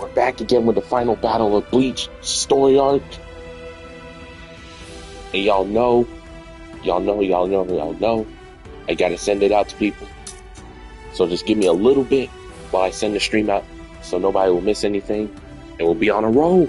We're back again with the final battle of Bleach story arc. And y'all know, I gotta send it out to people. So just give me a little bit while I send the stream out so nobody will miss anything. And we'll be on a roll.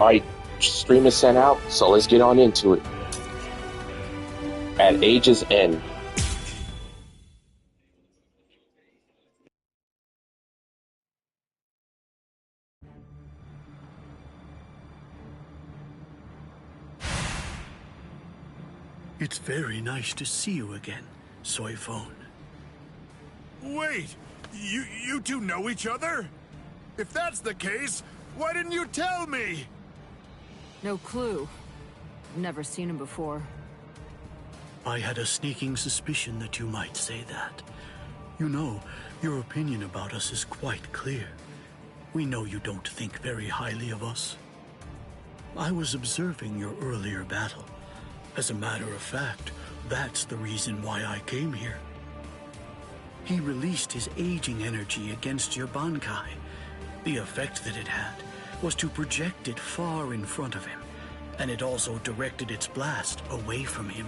Alright, stream is sent out, so let's get on into it. At Age's End. It's very nice to see you again, Soy Phone. Wait! You two know each other? If that's the case, why didn't you tell me? No clue. I've never seen him before. I had a sneaking suspicion that you might say that. You know, your opinion about us is quite clear. We know you don't think very highly of us. I was observing your earlier battle. As a matter of fact, that's the reason why I came here. He released his aging energy against your Bankai. The effect that it had was to project it far in front of him, and it also directed its blast away from him.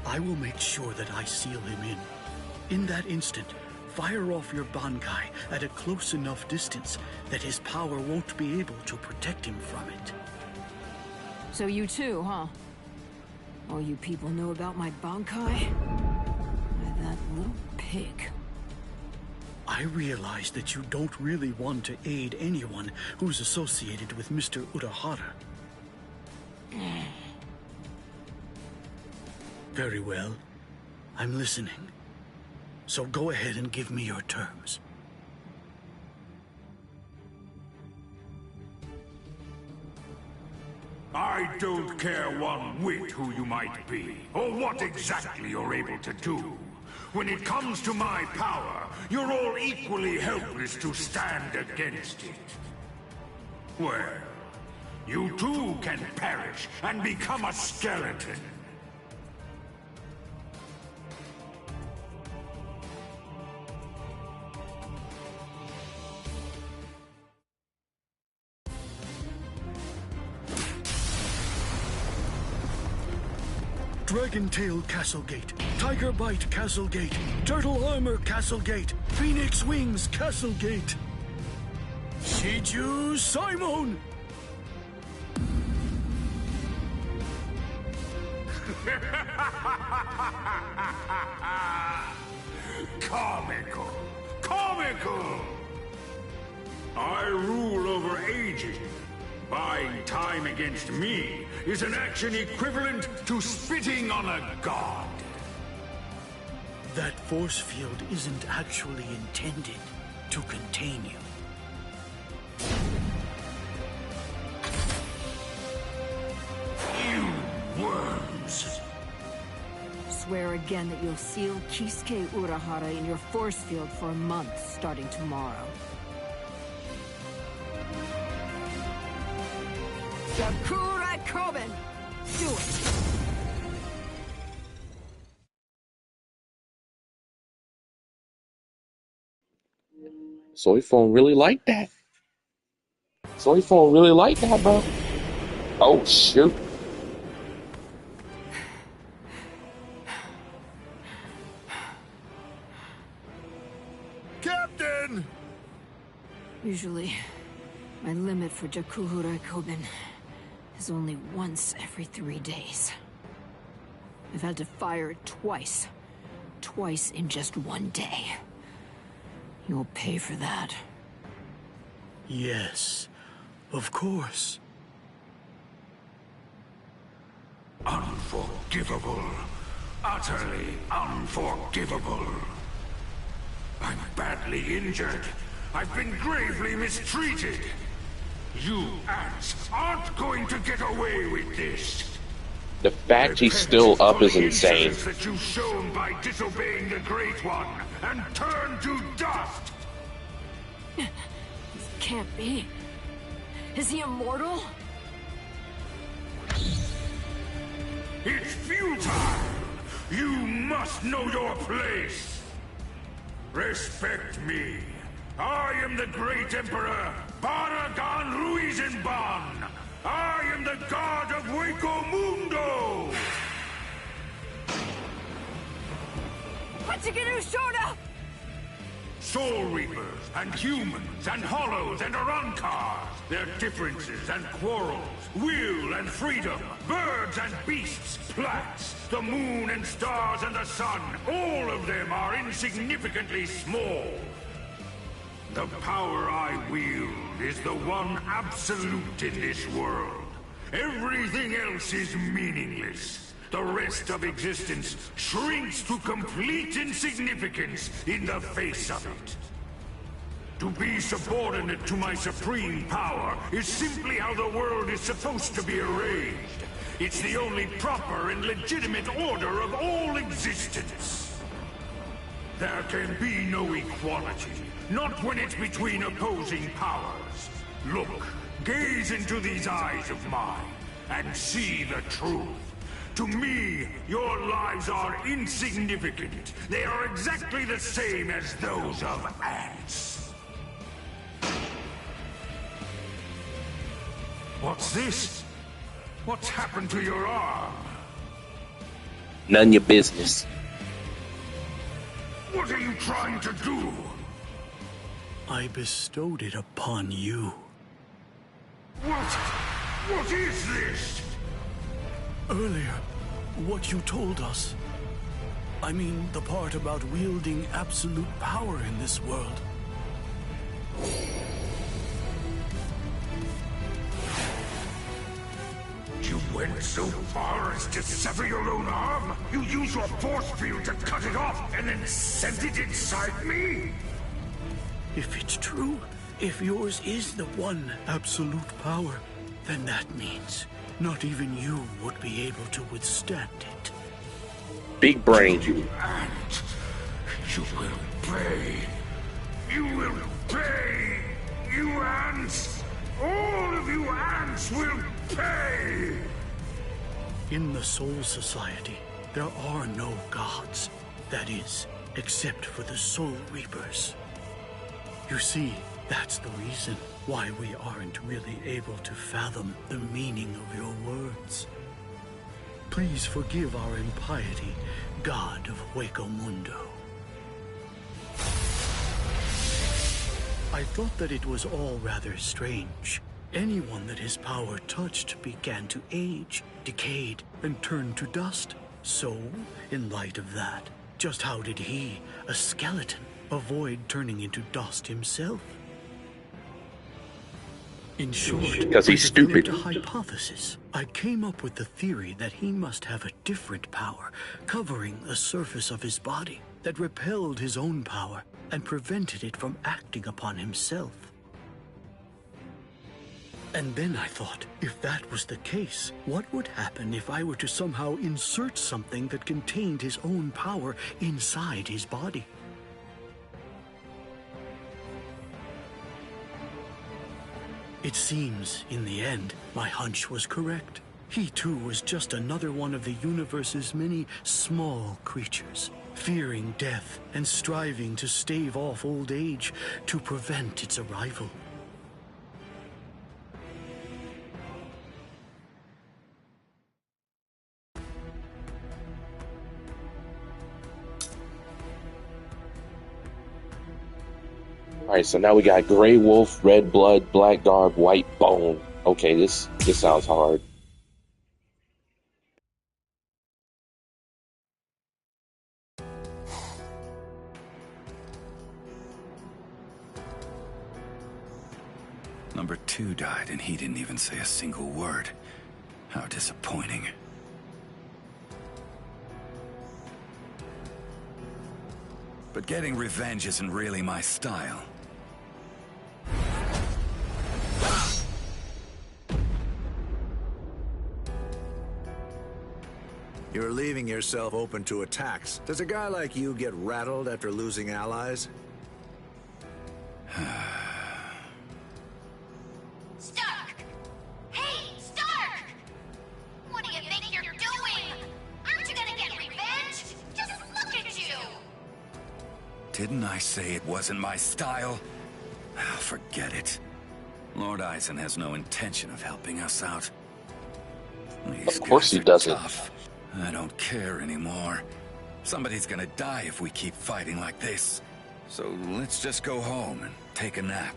I will make sure that I seal him in. In that instant, fire off your Bankai at a close enough distance that his power won't be able to protect him from it. So you too, huh? All you people know about my Bankai? Why, that little pig. I realize that you don't really want to aid anyone who's associated with Mr. Urahara. Very well. I'm listening. So go ahead and give me your terms. I don't care one whit who you might be, or what exactly you're able to do. When it comes to my power, you're all equally helpless to stand against it. Well, you too can perish and become a skeleton. Dragon Tail Castle Gate, Tiger Bite Castle Gate, Turtle Armor Castle Gate, Phoenix Wings Castle Gate. Shiju Simon! Comical! Comical! I rule over aging. Buying time against me is an action equivalent to spitting on a god. That force field isn't actually intended to contain you. again that you'll seal Kisuke Urahara in your force field for a month starting tomorrow. Sakura Koben! Do it! Soifone really like that. Soifone really like that, bro. Oh, shoot. Captain! Usually, my limit for Jakuhura Koben is only once every 3 days. I've had to fire it twice. Twice in just 1 day. You'll pay for that. Yes, of course. Unforgivable. Utterly unforgivable. I'm badly injured. I've been gravely mistreated. You ants aren't going to get away with this. The fact he's still up is insane. That you've shown by disobeying the Great One and turned to dust. This can't be. Is he immortal? It's futile. You must know your place. Respect me. I am the great Emperor, Paragon Ruizenban. I am the god of Hueco Mundo! Hachiguru Shoda! Soul Reapers, and humans, and hollows, and Arankars. Their differences and quarrels, will and freedom, birds and beasts, plants, the moon and stars and the sun, all of them are insignificantly small. The power I wield is the one absolute in this world. Everything else is meaningless. The rest of existence shrinks to complete insignificance in the face of it. To be subordinate to my supreme power is simply how the world is supposed to be arranged. It's the only proper and legitimate order of all existence. There can be no equality, not when it's between opposing powers. Look, gaze into these eyes of mine, and see the truth. To me, your lives are insignificant. They are exactly the same as those of ants. What's this? What's happened to your arm? None your business. What are you trying to do? I bestowed it upon you. What is this? Earlier, what you told us. I mean, the part about wielding absolute power in this world. You went so far as to sever your own arm? You used your force field to cut it off and then sent it inside me? If it's true, if yours is the one absolute power, then that means not even you would be able to withstand it. Big brain. You ant. You will pay. You will pay. You ants. All of you ants will pay. In the Soul Society, there are no gods. That is, except for the Soul Reapers. You see, that's the reason why we aren't really able to fathom the meaning of your words. Please forgive our impiety, God of Hueco Mundo. I thought that it was all rather strange. Anyone that his power touched began to age, decayed, and turn to dust. So, in light of that, just how did he, a skeleton, avoid turning into dust himself? In short, because he's I developed stupid. a hypothesis. I came up with the theory that he must have a different power, covering the surface of his body, that repelled his own power and prevented it from acting upon himself. And then I thought, if that was the case, what would happen if I were to somehow insert something that contained his own power inside his body? It seems, in the end, my hunch was correct. He too was just another one of the universe's many small creatures, fearing death and striving to stave off old age to prevent its arrival. Alright, so now we got Grey Wolf, Red Blood, Black Garb, White Bone. Okay, this sounds hard. Number 2 died and he didn't even say a single word. How disappointing. But getting revenge isn't really my style. You're leaving yourself open to attacks. Does a guy like you get rattled after losing allies? Stark! Hey, Stark! What do you think you're doing? Aren't you gonna get revenge? Just look at you! Didn't I say it wasn't my style? Forget it. Lord Eisen has no intention of helping us out. These Of course guys he are doesn't. tough. I don't care anymore. Somebody's gonna die if we keep fighting like this. So let's just go home and take a nap.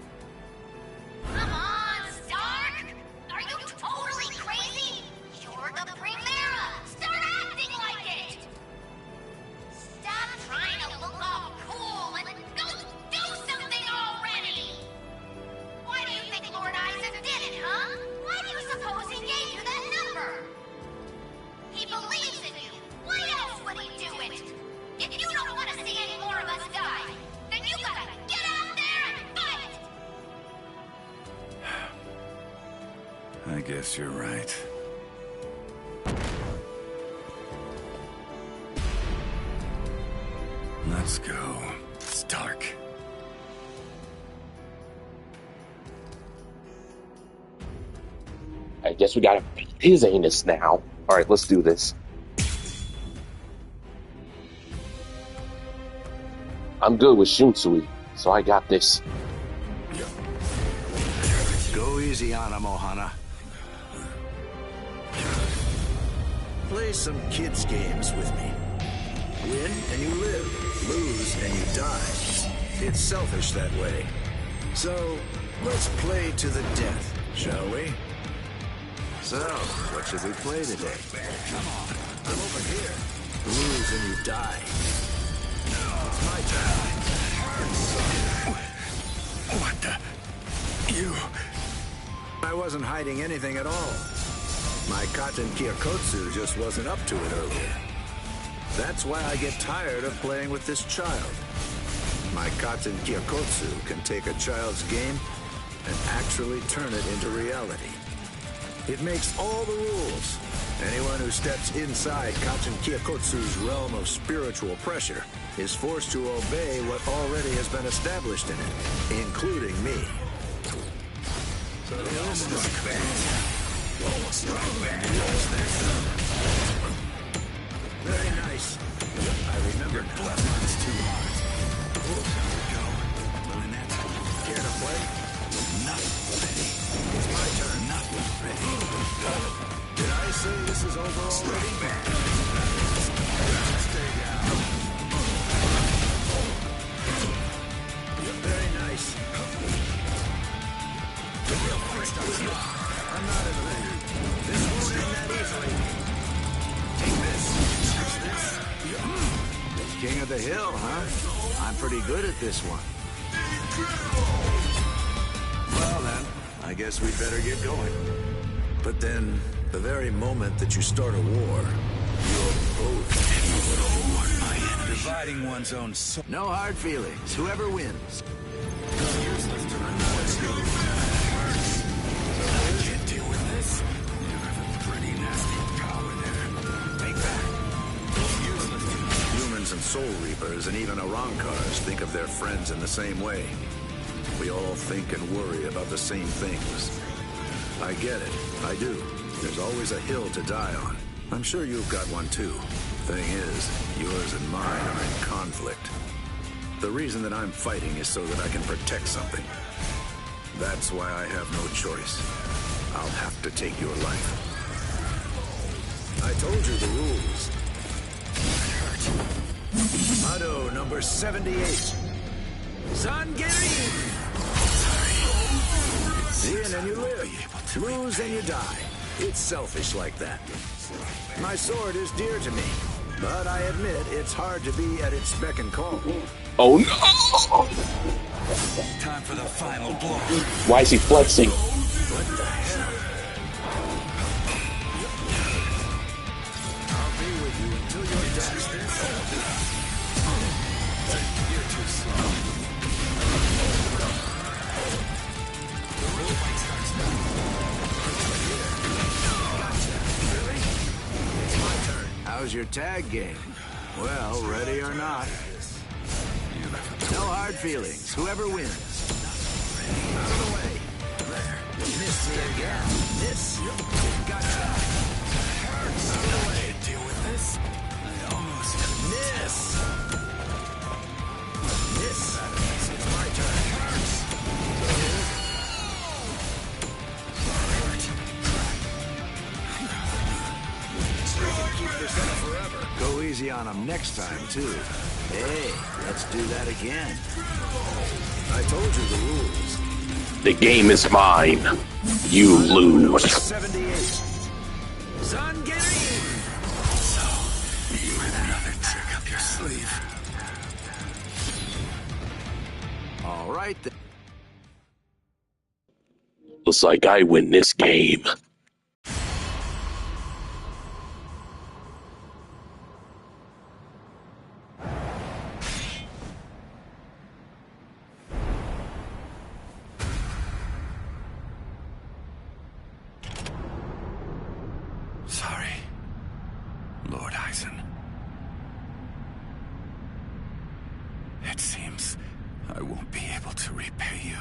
Come on, Stark! Are you totally crazy? You're the Primera! Start acting like it! Stop trying to look all cool and go do something already! Why do you think Lord Eisen did it, huh? Why do you suppose he gave you that number? He believes in you. Why else would he do it? If you don't want to see any more of us die, then you gotta get out there and fight! I guess you're right. Let's go. Stark. I guess we gotta beat his anus now. Alright, let's do this. I'm good with Shunsui, so I got this. Go easy on him, Ohana. Play some kids' games with me. Win and you live. Lose and you die. It's selfish that way. So, let's play to the death, shall we? So, what should we play today? Come on, I'm over here. Lose and you die. It's my turn. What the? You... I wasn't hiding anything at all. My Katen Kyokotsu just wasn't up to it earlier. That's why I get tired of playing with this child. My Katen Kyokotsu can take a child's game and actually turn it into reality. It makes all the rules. Anyone who steps inside Katen Kyokotsu's realm of spiritual pressure is forced to obey what already has been established in it, including me. So very nice. I remember now. Blood runs too hard. There we go. Lynette, Care to play? not ready. It's my turn. Not ready. Did I say this is over already? Stay down. Very nice. I'm not in the mood. This won't end that easily. Take this. King of the hill, huh? I'm pretty good at this one. Well then, I guess we'd better get going. But then, the very moment that you start a war, you're both my enemy. Dividing one's own soul. No hard feelings. Whoever wins. Useless to run. Let's go. Yakuza's and even Arankars think of their friends in the same way. We all think and worry about the same things. I get it. I do. There's always a hill to die on. I'm sure you've got one too. Thing is, yours and mine are in conflict. The reason that I'm fighting is so that I can protect something. That's why I have no choice. I'll have to take your life. I told you the rules. Motto number 78. Zangirin! Win and you live. Lose and you die. It's selfish like that. My sword is dear to me, but I admit it's hard to be at its beck and call. Oh no! Time for the final blow. Why is he flexing? What the hell? I'll be with you until you're dead. You're too slow. Really? It's my turn. How's your tag game? Well, ready or not. No hard feelings. Whoever wins. Out of the way. There. Missed me again. Miss. Gotcha. Hurts. Out of the way. Deal with this. I almost miss. Miss. It's my turn. Hurts. We can keep this up forever. Go easy on him next time, too. Hey, let's do that again. I told you the rules. The game is mine. You lose. 78. Zangirin! So, you had another trick up your sleeve. All right, then. Looks like I win this game. Sorry, Lord Eisen. It seems I won't be able to repay you.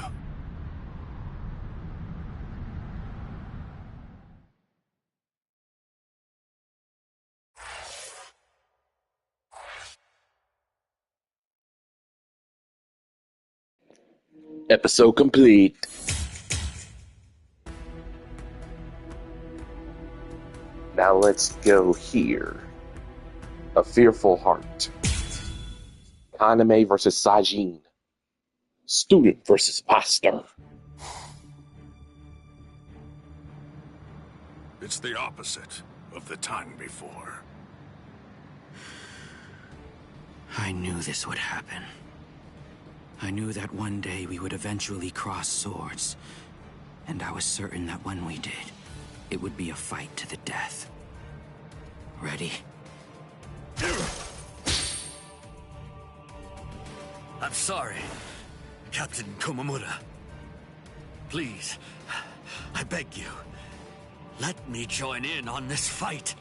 Episode complete. Now let's go here. A Fearful Heart. Kaname versus Sajin. Student versus Master. It's the opposite of the time before. I knew this would happen. I knew that one day we would eventually cross swords. And I was certain that when we did, it would be a fight to the death. Ready? I'm sorry, Captain Komamura. Please, I beg you, let me join in on this fight.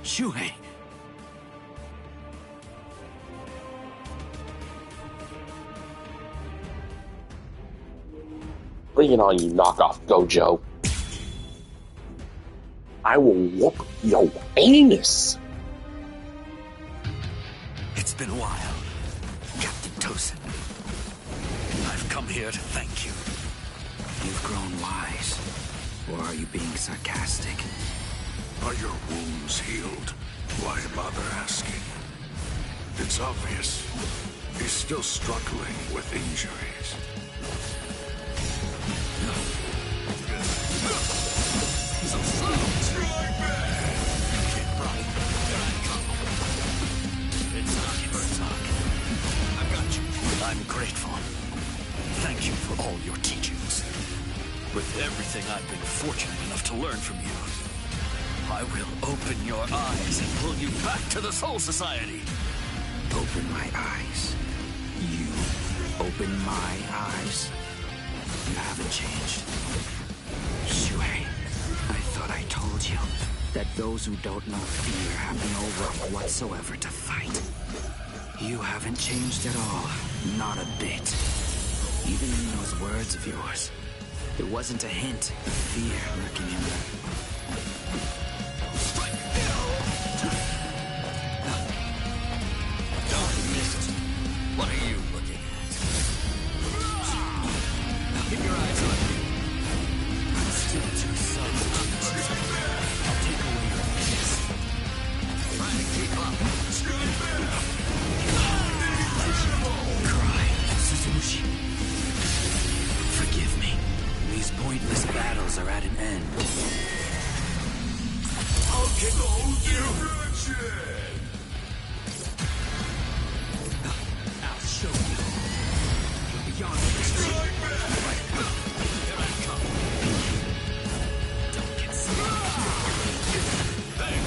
Shuhei! Bring it on, you knockoff Gojo. I will whoop your anus. It's been a while, Captain Tosin. I've come here to thank you. You've grown wise. Or are you being sarcastic? Are your wounds healed? Why bother asking? It's obvious. He's still struggling with injuries. I'm grateful. Thank you for all your teachings. With everything I've been fortunate enough to learn from you, I will open your eyes and pull you back to the Soul Society. Open my eyes. You open my eyes. You haven't changed. Shuhei, I thought I told you that those who don't know fear have no right whatsoever to fight. You haven't changed at all. Not a bit. Even in those words of yours, there wasn't a hint of fear lurking in them. Don't miss it. What are you looking at? Keep your eyes on me. I'm still too soft. I'll take away your fist. Try to keep up. Cry, Suzumushi. Forgive me. These pointless battles are at an end. I'll get hold you. I'll show you. You're beyond mystery. Here I come. Don't get scared. Hey,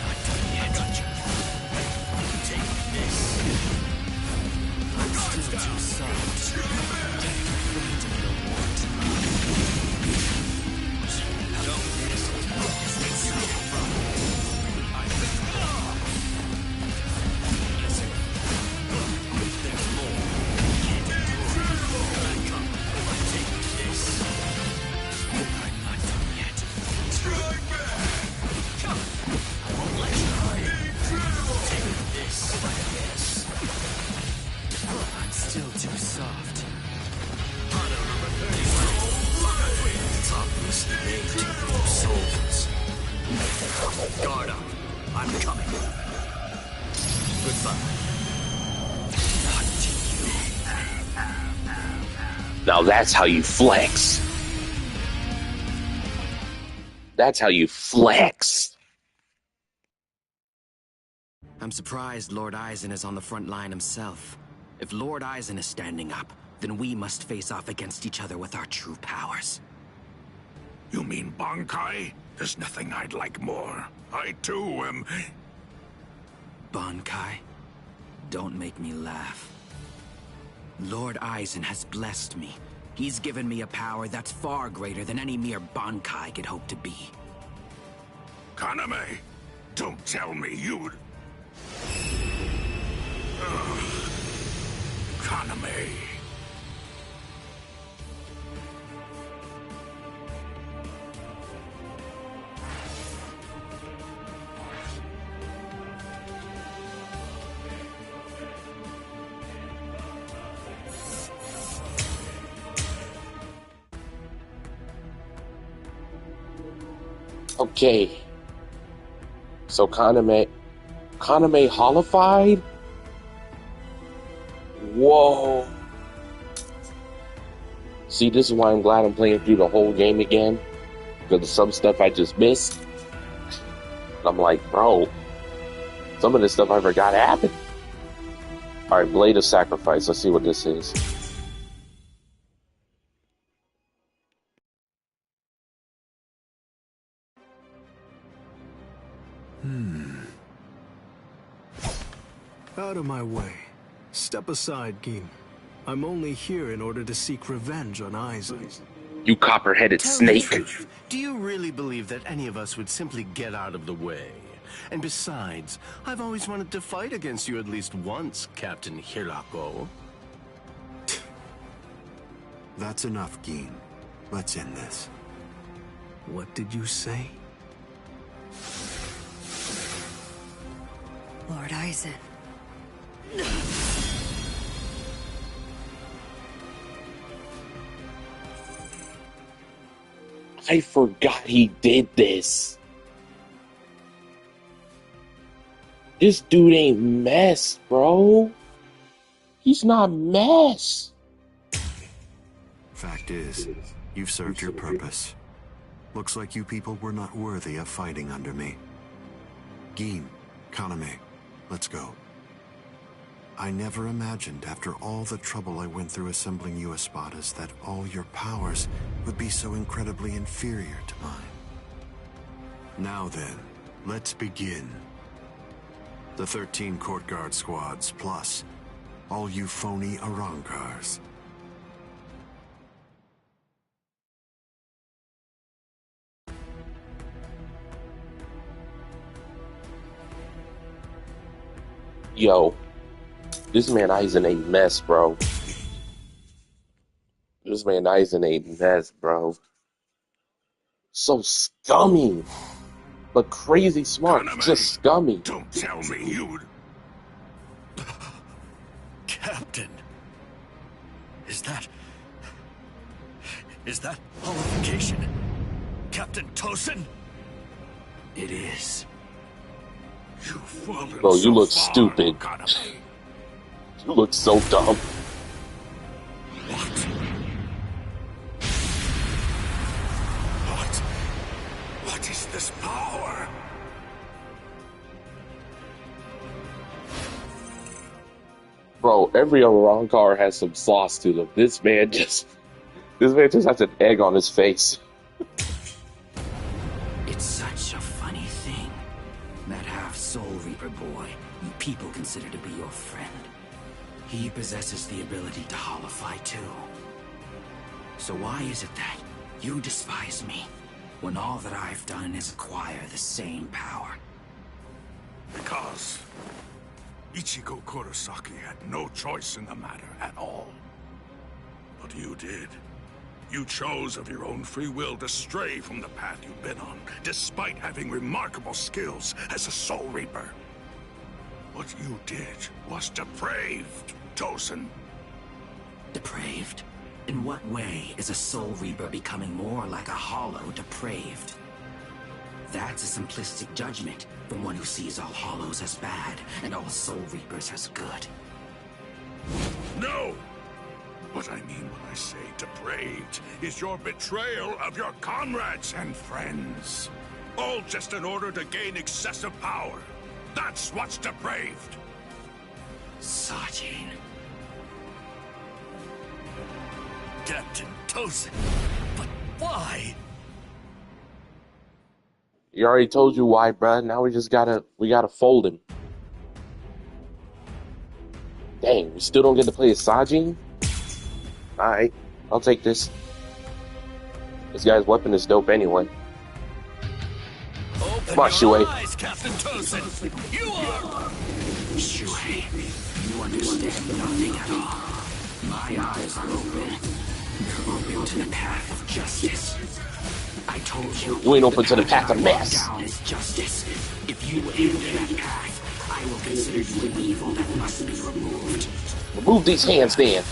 Not done yet. take this. I'm still too soft. Afraid of your want. Don't miss it. It's not a problem. I think. Listen. There's more. Can't endure. Here I come. Take this. I'm not done yet. Strike back. I won't let you hide. Take this. Yes. I'm still too soft. Honor number 34. It's obvious they take souls. Guard up. I'm coming. Goodbye. Not to you. Now that's how you flex. That's how you flex. I'm surprised Lord Eisen is on the front line himself. If Lord Eisen is standing up, then we must face off against each other with our true powers. You mean Bankai? There's nothing I'd like more. I too am. Bankai? Don't make me laugh. Lord Eisen has blessed me. He's given me a power that's far greater than any mere Bankai could hope to be. Kaname, don't tell me you'd. Kaname. Okay. So Kaname holified? Whoa. See, this is why I'm glad I'm playing through the whole game again. Because some stuff I just missed. I'm like, bro, some of this stuff I forgot happened. Alright, Blade of Sacrifice. Let's see what this is. Out of my way. Step aside, Gin. I'm only here in order to seek revenge on Eisen. You copper-headed Tell the snake. truth. Do you really believe that any of us would simply get out of the way? And besides, I've always wanted to fight against you at least once, Captain Hirako. That's enough, Gin. Let's end this. What did you say? Lord Eisen. I forgot he did this. This dude ain't mess, bro. He's not mess. Fact is, you've served your purpose. Looks like you people were not worthy of fighting under me. Gin, Kaname, let's go. I never imagined, after all the trouble I went through assembling you Espadas, that all your powers would be so incredibly inferior to mine. Now then, let's begin. The 13 court guard squads, plus all you phony Arankars. Yo, this man Aizen a mess, bro. This man Aizen a mess, bro. So scummy, but crazy smart. Just scummy. Don't tell me you'd... Captain. Is that qualification? Captain Tosin? It is. You've fallen Bro, you so look far, stupid. Kaname. You look so dumb. What is this power? Bro, every Arankar has some sauce to them. This man just has an egg on his face. It's such a funny thing. That half-Soul Reaper boy you people consider to be your friend. He possesses the ability to holofy too. So why is it that you despise me, when all that I've done is acquire the same power? Because Ichigo Kurosaki had no choice in the matter at all. But you did. You chose of your own free will to stray from the path you've been on, despite having remarkable skills as a Soul Reaper. What you did was depraved, Tosin. Depraved? In what way is a Soul Reaper becoming more like a Hollow depraved? That's a simplistic judgment from one who sees all Hollows as bad and all Soul Reapers as good. No! What I mean when I say depraved is your betrayal of your comrades and friends. All just in order to gain excessive power. That's what's depraved. Sajin. Captain Tosin. But why? He already told you why, bruh. Now we gotta fold him. Dang, we still don't get to play as Sajin? Alright, I'll take this. This guy's weapon is dope anyway. Open Come on, your Shuei. eyes, Captain Tosin. You are... Shuei, you understand nothing at all. My eyes are open. They're open to the path of justice. I told you. You ain't open to the path of mess. Down is justice. If you enter that path, I will consider you an evil that must be removed. Remove these hands, then.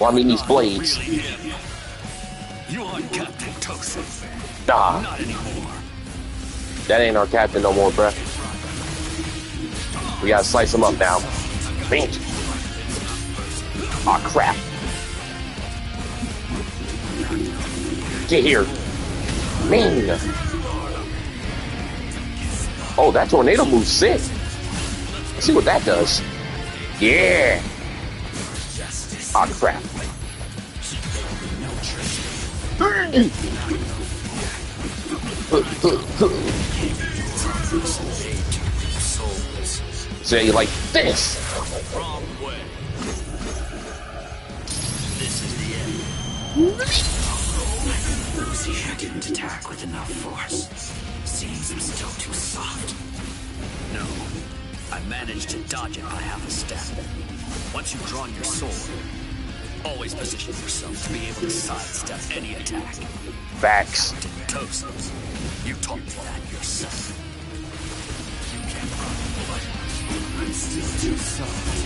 Well, I mean these blades. Really him. You aren't Captain Tosin. Nah, Not anymore. that ain't our captain no more, bruh. We gotta slice him up now. Bing. Aw, crap. Get here. Bing. Oh, that tornado move's sick. Let's see what that does. Yeah. Aw, crap. Say like this. Wrong way. This is the end. See, I didn't attack with enough force. Seems I'm still too soft. No. I managed to dodge it by half a step. Once you've drawn your sword, always position yourself to be able to sidestep any attack. Facts. Captain Tosin, you taught me that yourself. You can run, but I'm still too soft.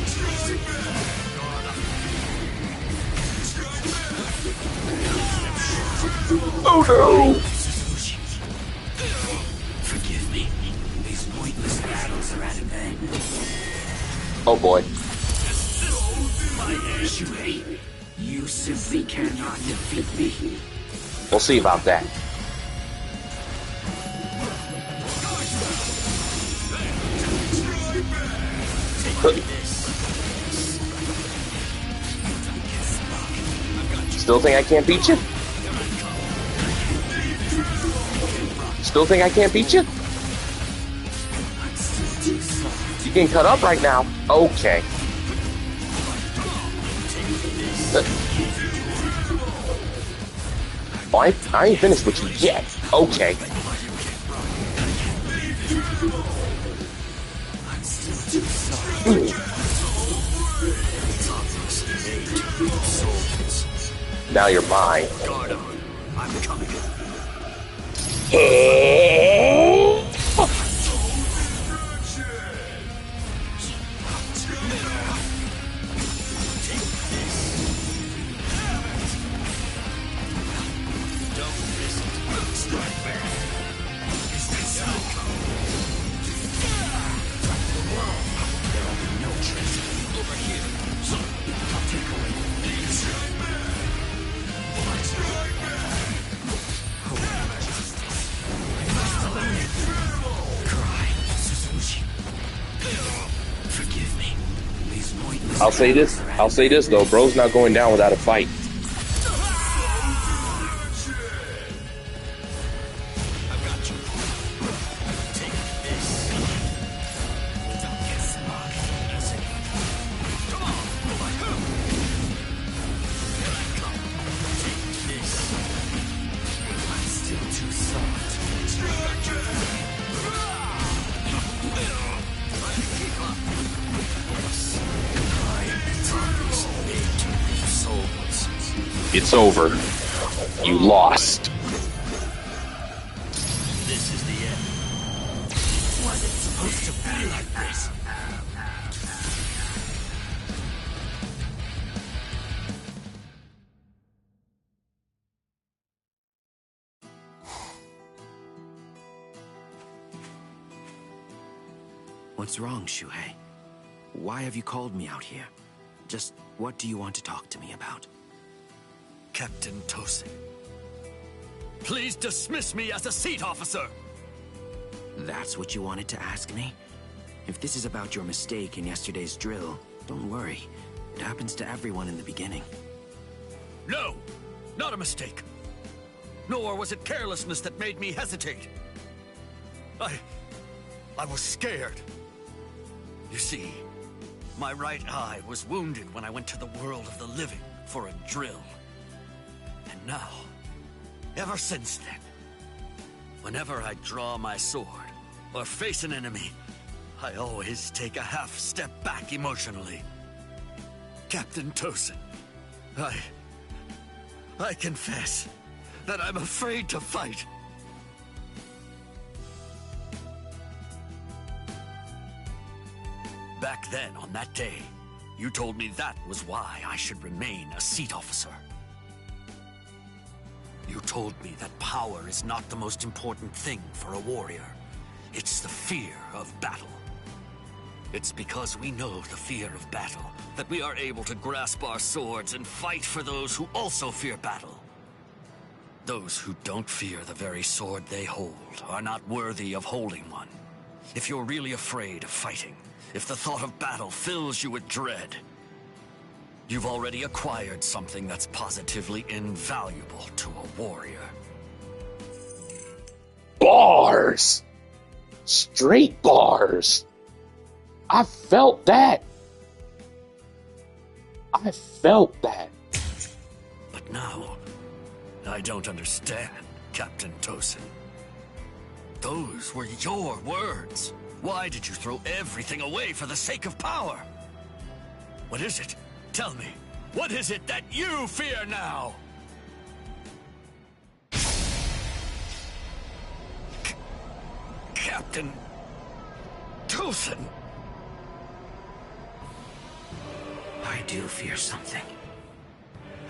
Oh no! Forgive me. These pointless battles are at an end. Oh boy. Shuei, you simply cannot defeat me. We'll see about that. Still think I can't beat you? Still think I can't beat you? You getting cut up right now? Okay. Oh, I ain't finished with you yet. Okay. Now you're mine. Guard up. I'm coming. I'll say this though, bro's not going down without a fight. It's over. You lost. This is the end. Was it supposed to be like this? What's wrong, Shuhei? Why have you called me out here? Just what do you want to talk to me about? Captain Tosin, please dismiss me as a seat officer! That's what you wanted to ask me? If this is about your mistake in yesterday's drill, don't worry. It happens to everyone in the beginning. No! Not a mistake! Nor was it carelessness that made me hesitate. I was scared. You see, my right eye was wounded when I went to the world of the living for a drill. And now, ever since then, whenever I draw my sword or face an enemy, I always take a half step back emotionally. Captain Tosin, I confess that I'm afraid to fight. Back then, on that day, you told me that was why I should remain a seat officer. You told me that power is not the most important thing for a warrior. It's the fear of battle. It's because we know the fear of battle that we are able to grasp our swords and fight for those who also fear battle. Those who don't fear the very sword they hold are not worthy of holding one. If you're really afraid of fighting, if the thought of battle fills you with dread, you've already acquired something that's positively invaluable to a warrior. Bars! Straight bars! I felt that! I felt that! But now, I don't understand, Captain Tosin. Those were your words. Why did you throw everything away for the sake of power? What is it? Tell me, what is it that you fear now? Captain Tosin! I do fear something.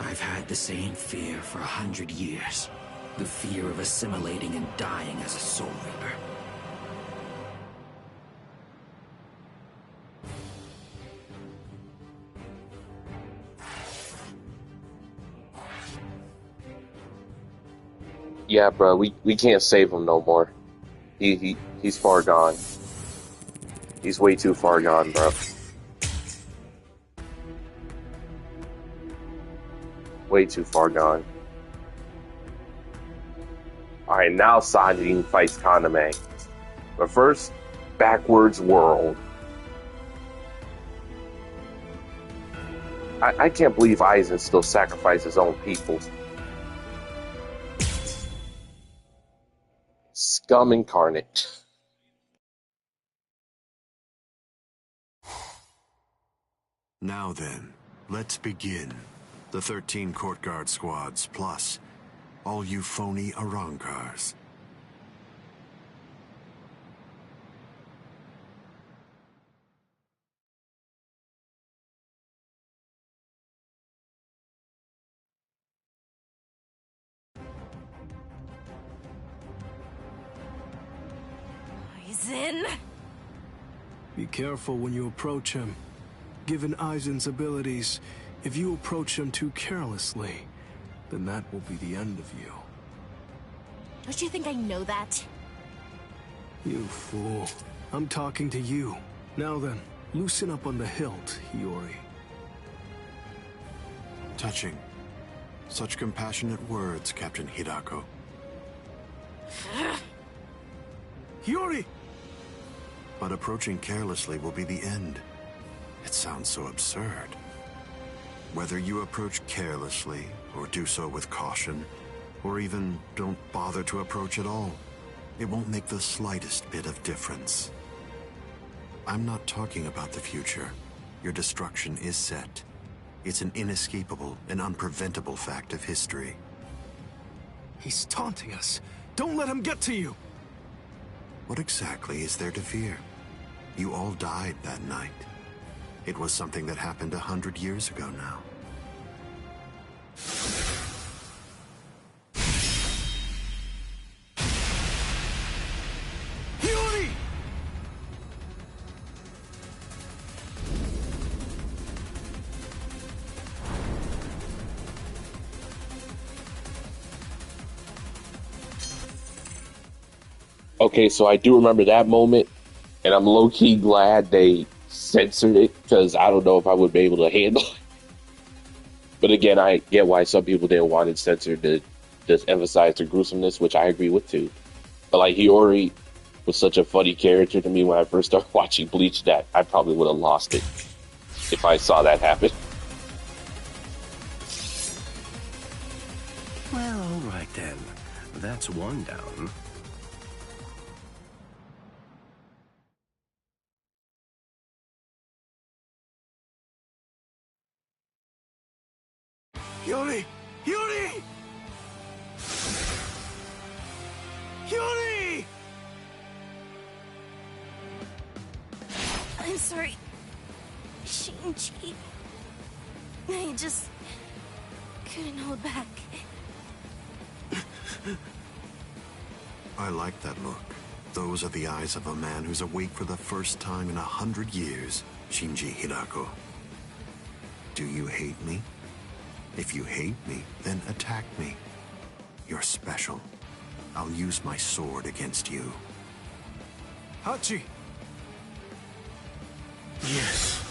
I've had the same fear for 100 years. The fear of assimilating and dying as a Soul Reaper. Yeah, bro, we can't save him no more. He's far gone. He's way too far gone, bro. Way too far gone. Alright, now Sajin fights Kaname. But first, backwards world. I can't believe Aizen still sacrificed his own people. Scum incarnate. Now then, let's begin. The 13 court guard squads, plus all you phony Arankars. Aizen? Be careful when you approach him. Given Aizen's abilities, if you approach him too carelessly, then that will be the end of you. Don't you think I know that? You fool. I'm talking to you. Now then, loosen up on the hilt, Hiyori. Touching. Such compassionate words, Captain Hidako. Hiyori! But approaching carelessly will be the end. It sounds so absurd. Whether you approach carelessly, or do so with caution, or even don't bother to approach at all, it won't make the slightest bit of difference. I'm not talking about the future. Your destruction is set. It's an inescapable and unpreventable fact of history. He's taunting us. Don't let him get to you! What exactly is there to fear? You all died that night. It was something that happened 100 years ago now. Hiyori! Okay, so I do remember that moment, and I'm low-key glad they censored it, because I don't know if I would be able to handle it. But again, I get why some people didn't want it censored to just emphasize the gruesomeness, which I agree with too. But like Hiyori was such a funny character to me when I first started watching Bleach that I probably would have lost it if I saw that happen. Well, all right then. That's one down. Hiyori! Hiyori! Hiyori! I'm sorry, Shinji. I just couldn't hold back. I like that look. Those are the eyes of a man who's awake for the first time in 100 years, Shinji Hidako. Do you hate me? If you hate me, then attack me. You're special. I'll use my sword against you. Hachi! Yes.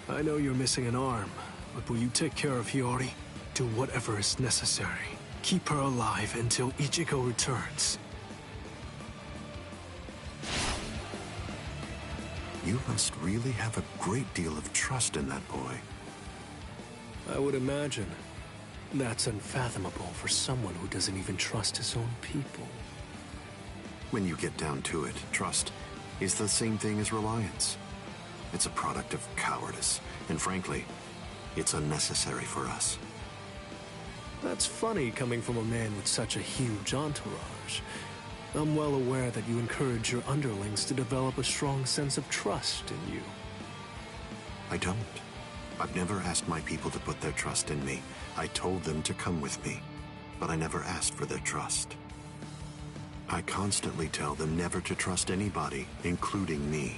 I know you're missing an arm, but will you take care of Hiyori? Do whatever is necessary. Keep her alive until Ichigo returns. You must really have a great deal of trust in that boy. I would imagine. That's unfathomable for someone who doesn't even trust his own people. When you get down to it, trust is the same thing as reliance. It's a product of cowardice, and frankly, it's unnecessary for us. That's funny coming from a man with such a huge entourage. I'm well aware that you encourage your underlings to develop a strong sense of trust in you. I don't. I've never asked my people to put their trust in me. I told them to come with me, but I never asked for their trust. I constantly tell them never to trust anybody, including me.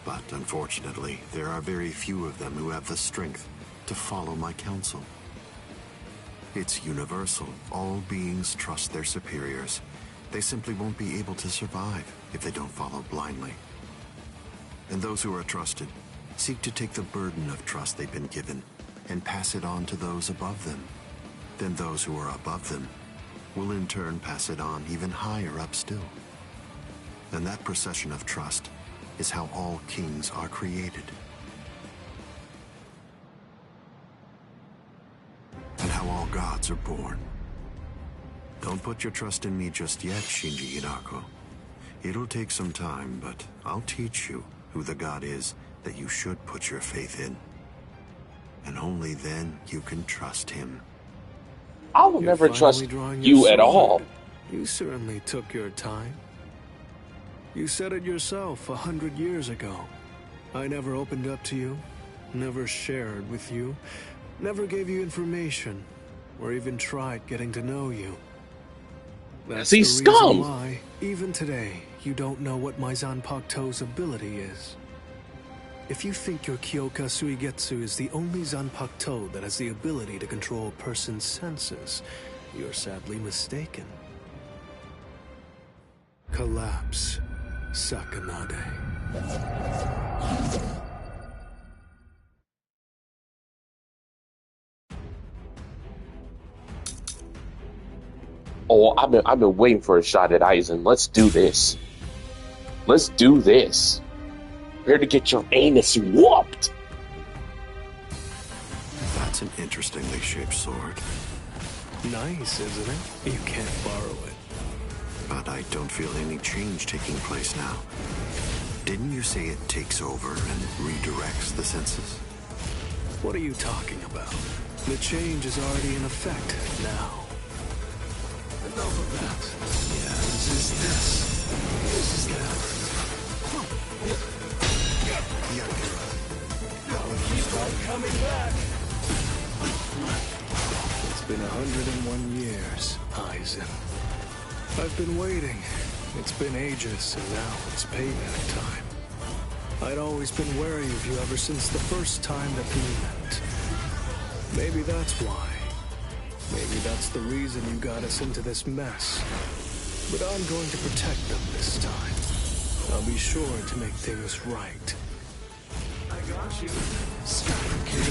But unfortunately, there are very few of them who have the strength to follow my counsel. It's universal. All beings trust their superiors. They simply won't be able to survive if they don't follow blindly. And those who are trusted seek to take the burden of trust they've been given and pass it on to those above them. Then those who are above them will in turn pass it on even higher up still. And that procession of trust is how all kings are created. And how all gods are born. Don't put your trust in me just yet, Shinji Hidako. It'll take some time, but I'll teach you who the god is that you should put your faith in. and only then you can trust him. I will You're never trust finally drawing you your at all. sword. You certainly took your time. You said it yourself 100 years ago. I never opened up to you, never shared with you, never gave you information, or even tried getting to know you. That's the He's reason scum. why, even today, you don't know what my Zanpakuto's ability is. If you think your Kyoka Suigetsu is the only Zanpakuto that has the ability to control a person's senses, you're sadly mistaken. Collapse, Sakanade. Oh, I've been waiting for a shot at Aizen. Let's do this. Let's do this. Prepare to get your anus whooped. That's an interestingly shaped sword. Nice, isn't it? You can't borrow it. But I don't feel any change taking place now. Didn't you say it takes over and redirects the senses? What are you talking about? The change is already in effect now. Enough of that. Yeah, this is this. This is that. Keep on coming back. It's been 101 years, Aizen. I've been waiting. It's been ages, and now it's payback time. I'd always been wary of you ever since the first time that we met. Maybe that's why. Maybe that's the reason you got us into this mess. But I'm going to protect them this time. I'll be sure to make things right. I got you. Skyward. You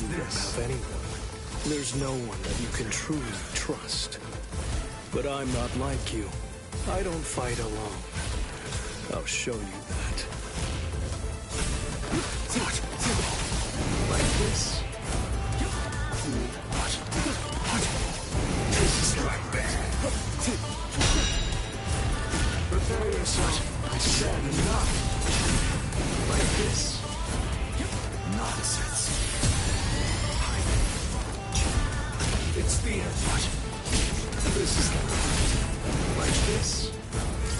don't have anyone. There's no one that you can truly trust. But I'm not like you. I don't fight alone. I'll show you that. Like this. This is right back. Prepare yourself. I said enough. Like this. Nonsense. It's the end. This is like this.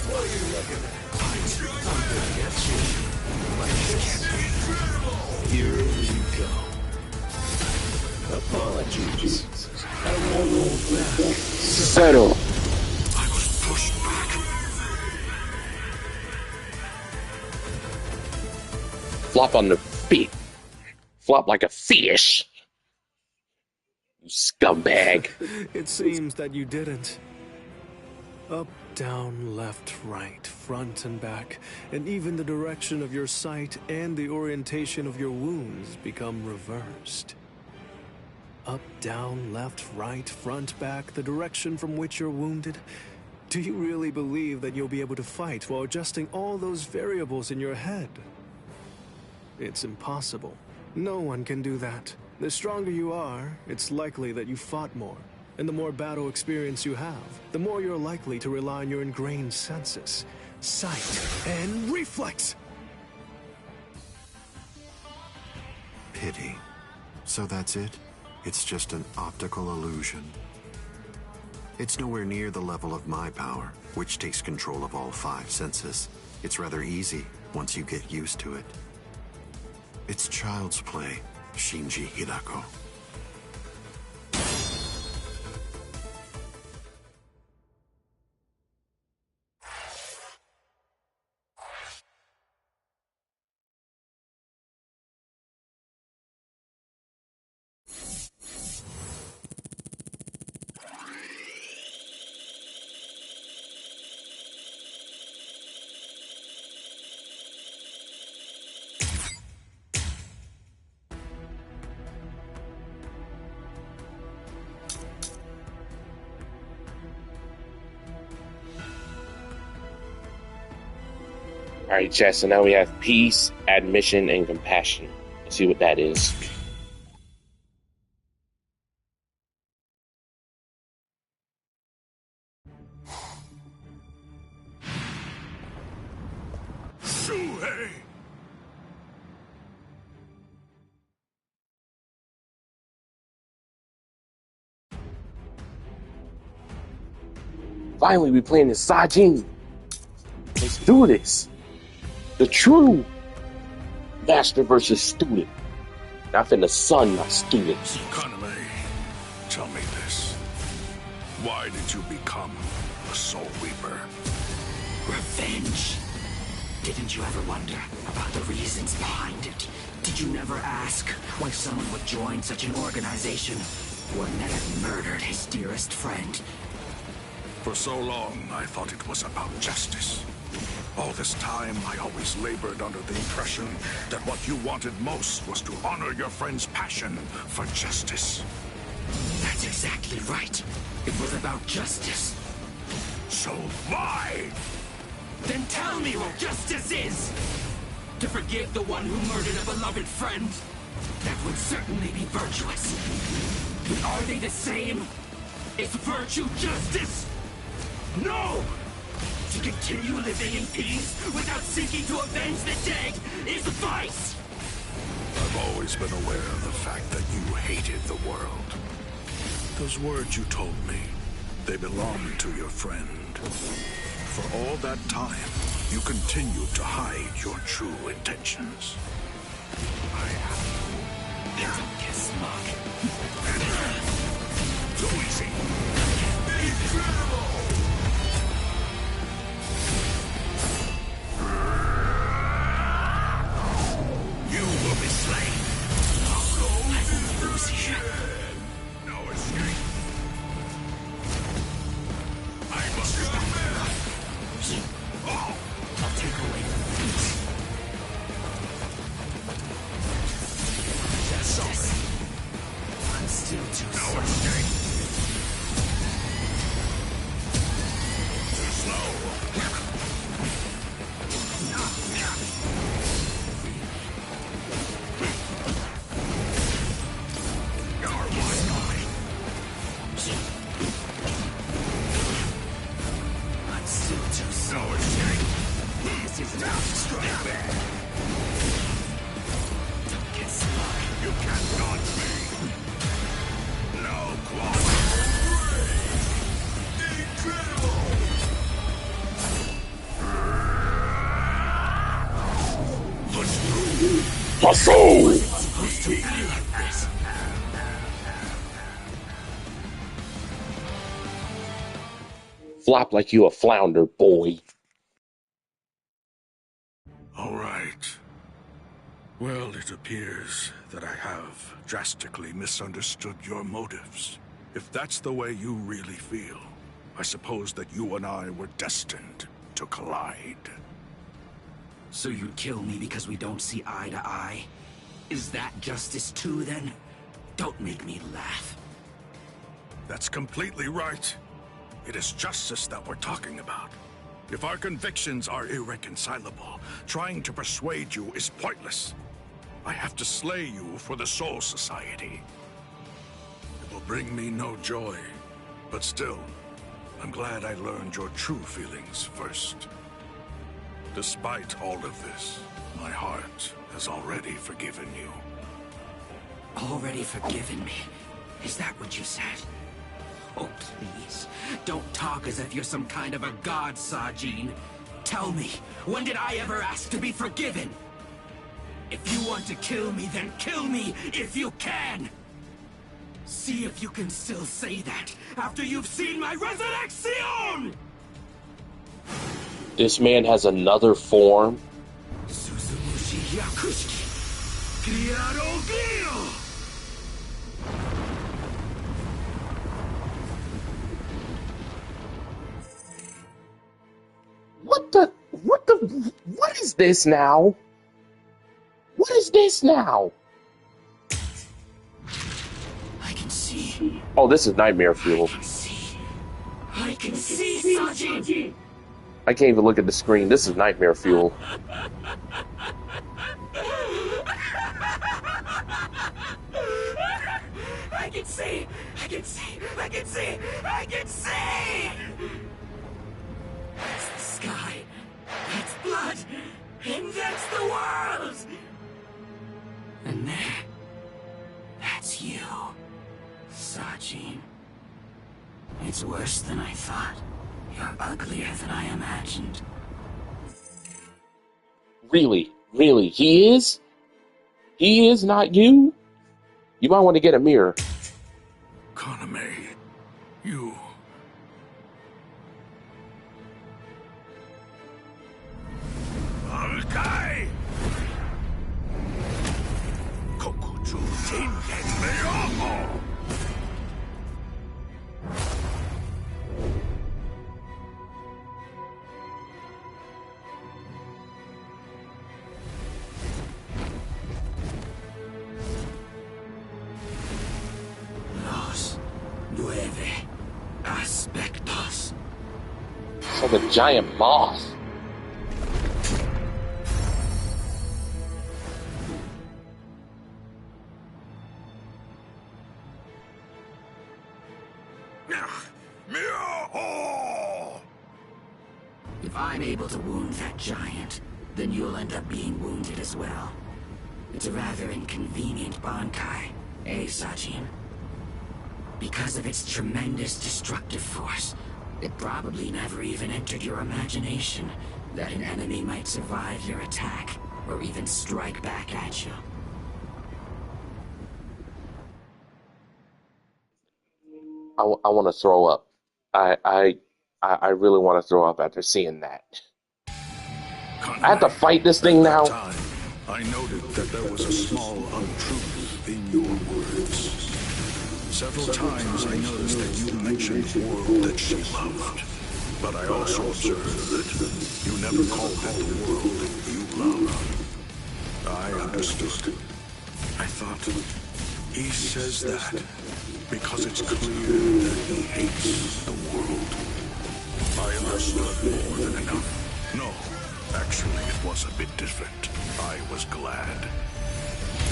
What are you looking at? I'm gonna get you. Like this. Here we go. Apologies. I won't hold back. Settle. I was pushed back. Flop on the feet. Flop like a fish. You scumbag. It seems that you didn't. Up, down, left, right, front and back, and even the direction of your sight and the orientation of your wounds become reversed. Up, down, left, right, front, back, the direction from which you're wounded. Do you really believe that you'll be able to fight while adjusting all those variables in your head? It's impossible. No one can do that. The stronger you are, it's likely that you fought more. And the more battle experience you have, the more you're likely to rely on your ingrained senses, sight, and reflex! Pity. So that's it? It's just an optical illusion. It's nowhere near the level of my power, which takes control of all 5 senses. It's rather easy once you get used to it. It's child's play, Shinji Hidako. Alright, chat, so now we have peace, admission, and compassion. Let's see what that is. Finally, we playing as Sajin. Let's do this. The true master versus student. Not finna son, not student. Kaname, tell me this. Why did you become a Soul Reaper? Revenge. Didn't you ever wonder about the reasons behind it? Did you never ask why someone would join such an organization? One that had murdered his dearest friend. For so long, I thought it was about justice. All this time, I always labored under the impression that what you wanted most was to honor your friend's passion for justice. That's exactly right. It was about justice. So why? Then tell me what justice is! To forgive the one who murdered a beloved friend? That would certainly be virtuous. But are they the same? Is virtue justice? No! To continue living in peace without seeking to avenge the dead is vice! I've always been aware of the fact that you hated the world. Those words you told me, they belonged to your friend. For all that time, you continued to hide your true intentions. I have you. Don't get smug. Too easy. Incredible! You will be slain. I won't lose here. No escape. I must stop. I'll take away the peace. Justice. I'm still too slow. No escape. Too slow. I'm still too slow. No escape. This isn't how to strike back. Don't get smart. You can't dodge me. No quality. Incredible! Hustle! Supposed to be like this. Flop like you a flounder, boy. All right. Well, it appears that I have drastically misunderstood your motives. If that's the way you really feel, I suppose that you and I were destined to collide. So you'd kill me because we don't see eye to eye? Is that justice too, then? Don't make me laugh. That's completely right. It is justice that we're talking about. If our convictions are irreconcilable, trying to persuade you is pointless. I have to slay you for the Soul Society. It will bring me no joy, but still, I'm glad I learned your true feelings first. Despite all of this, my heart has already forgiven you. Already forgiven me? Is that what you said? Oh, please. Don't talk as if you're some kind of a god, Sajin. Tell me, when did I ever ask to be forgiven? If you want to kill me, then kill me if you can! See if you can still say that after you've seen my resurrection! This man has another form. Suzumushi Yakushiki. Kiarogio! What is this now? What is this now? I can see. Oh, this is nightmare fuel. I can see, Sajin! I can't even look at the screen. This is nightmare fuel. I can see! I can see! I can see! I can see! That's the sky. That's blood. And that's the world! And there, that's you, Sajin. It's worse than I thought. You're uglier than I imagined. Really? Really? He is? He is, not you? You might want to get a mirror. Kaname, you... Alkai! Kokuju Tingen Meoho! Los 9 aspectos. It's like a giant moth. If I'm able to wound that giant, then you'll end up being wounded as well. It's a rather inconvenient Bankai, eh, Sajin? Because of its tremendous destructive force, it probably never even entered your imagination that an enemy might survive your attack, or even strike back at you. I want to throw up. I really want to throw up after seeing that. I have to fight this thing now. Time, I noted that there was a small untruth in your words. Several times I noticed that you mentioned the world that she loved. But I also observed that you never called it the world you loved. I understood. I thought, he says that because it's clear that he hates the world. I understood more than enough. No, actually it was a bit different. I was glad.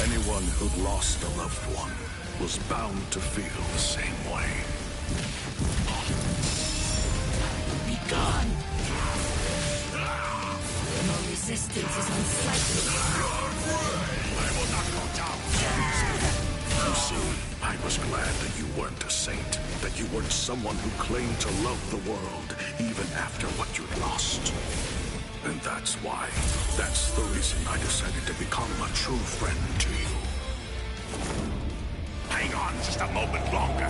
Anyone who'd lost a loved one was bound to feel the same way. Be gone! No resistance is unsightly. I will not go down. You see, I was glad that you weren't a saint, that you weren't someone who claimed to love the world even after what you'd lost. And that's the reason I decided to become a true friend to you. Hang on just a moment longer.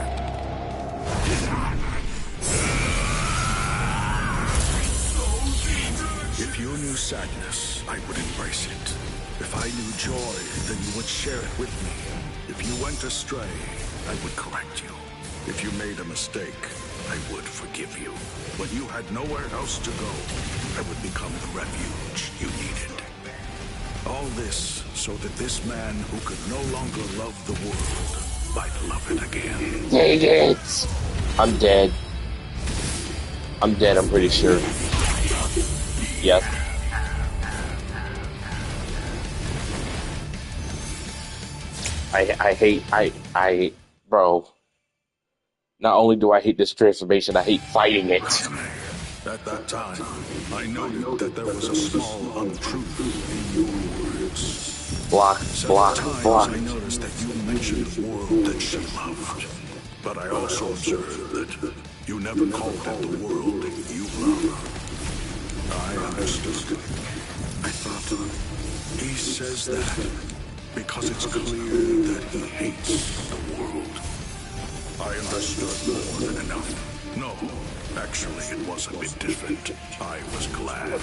If you knew sadness, I would embrace it. If I knew joy, then you would share it with me. If you went astray, I would correct you. If you made a mistake, I would forgive you. When you had nowhere else to go, I would become the refuge you needed. All this so that this man who could no longer love the world might love it again. Dang it! I'm dead. I'm dead, I'm pretty sure. Yep. Bro. Not only do I hate this transformation, I hate fighting it. At that time, I noted that there was a small untruth in your words. Block, block, block. I noticed that you mentioned the world that she loved. But I also observed that you never called it the world you loved. I understood. I thought, he says that because it's clear that he hates the world. I understood more than enough. No, actually it was a bit different. I was glad.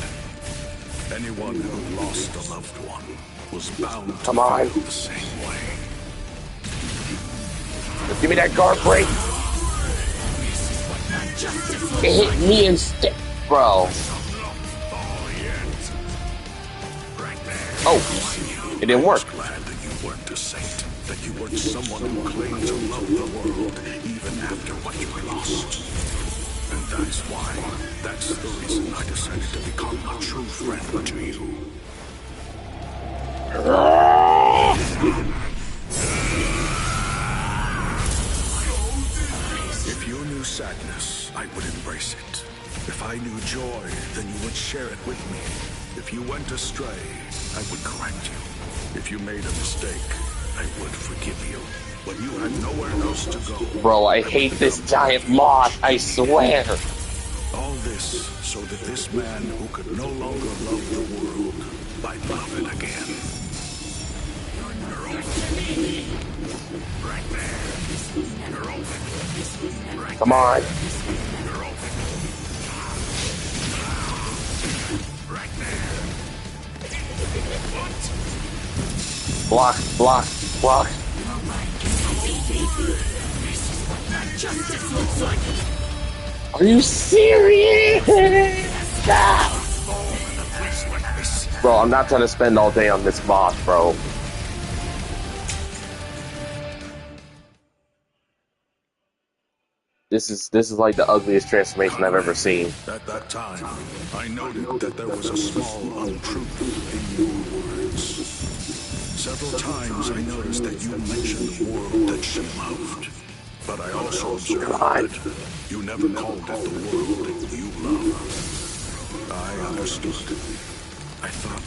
Anyone who lost a loved one was bound to feel the same way. Just give me that guard break. It hit me instead, bro. Oh, it didn't work. I was glad that you weren't a saint, that you weren't someone who claimed to love the world even after what you lost. And that's the reason I decided to become a true friend to you. If you knew sadness, I would embrace it. If I knew joy, then you would share it with me. If you went astray, I would correct you. If you made a mistake, I would forgive you. When you had nowhere else to go. Bro, I hate this giant moth, I swear. All this so that this man who could no longer love the world might love it again. You're open. Right there. You're open. Right Come on. You're open. Right there. What? Block, block, block. Justice looks like. Are you serious? Bro, I'm not trying to spend all day on this boss, bro. This is like the ugliest transformation I've ever seen. At that time, I noted that there was a small untruth in your words. Several times I noticed that you mentioned the world that she loved. But I also observed that you never called it the world that you love. I understood. I thought,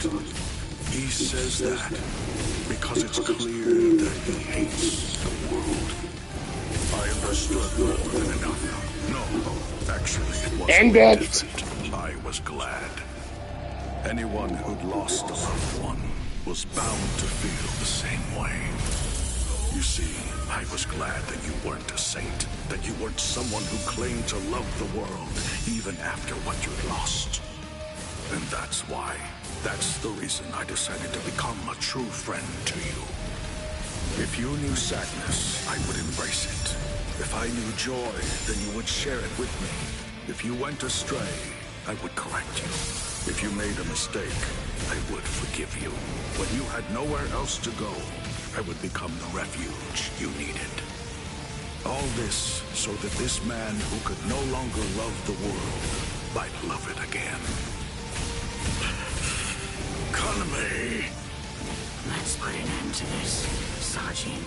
he says that because it's clear that he hates the world. I understood more than enough. No, actually, it wasn't different. I was glad. Anyone who'd lost a loved one was bound to feel the same way. You see, I was glad that you weren't a saint, that you weren't someone who claimed to love the world, even after what you'd lost. And that's why. That's the reason I decided to become a true friend to you. If you knew sadness, I would embrace it. If I knew joy, then you would share it with me. If you went astray, I would correct you. If you made a mistake, I would forgive you. When you had nowhere else to go, I would become the refuge you needed. All this so that this man who could no longer love the world might love it again. Kaname! Let's put an end to this, Sajin.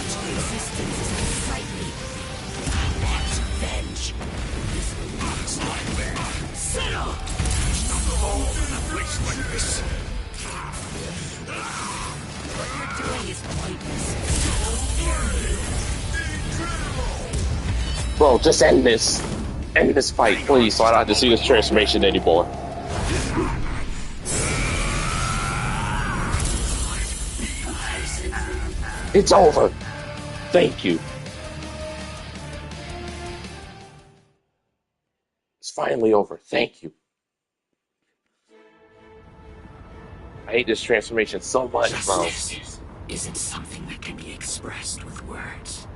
Resistance is unsightly. What? Revenge. This looks like that. Settle! All in a place like this. What you're doing is pointless. Bro, just end this. End this fight, please, so I don't have to see this transformation anymore. It's over. Thank you. It's finally over. Thank you. I hate this transformation so much, bro. Justice isn't something that can be expressed with words.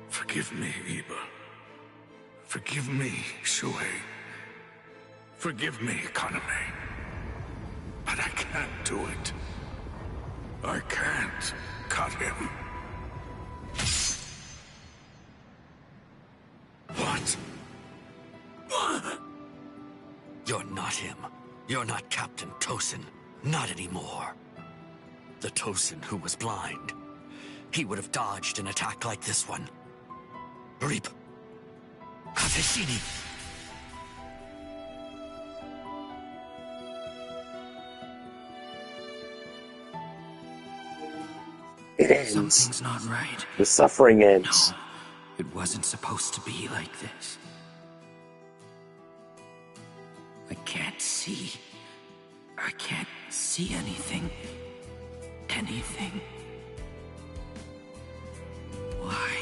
Forgive me, Iba. Forgive me, Shuhei. Forgive me, Kaname. But I can't do it. I can't cut him. What? You're not him. You're not Captain Tosin. Not anymore. The Tosin who was blind. He would have dodged an attack like this one. Reap. Kateshini. It ends. Something's not right. The suffering ends. No, it wasn't supposed to be like this. I can't see. I can't see anything. Anything. Why?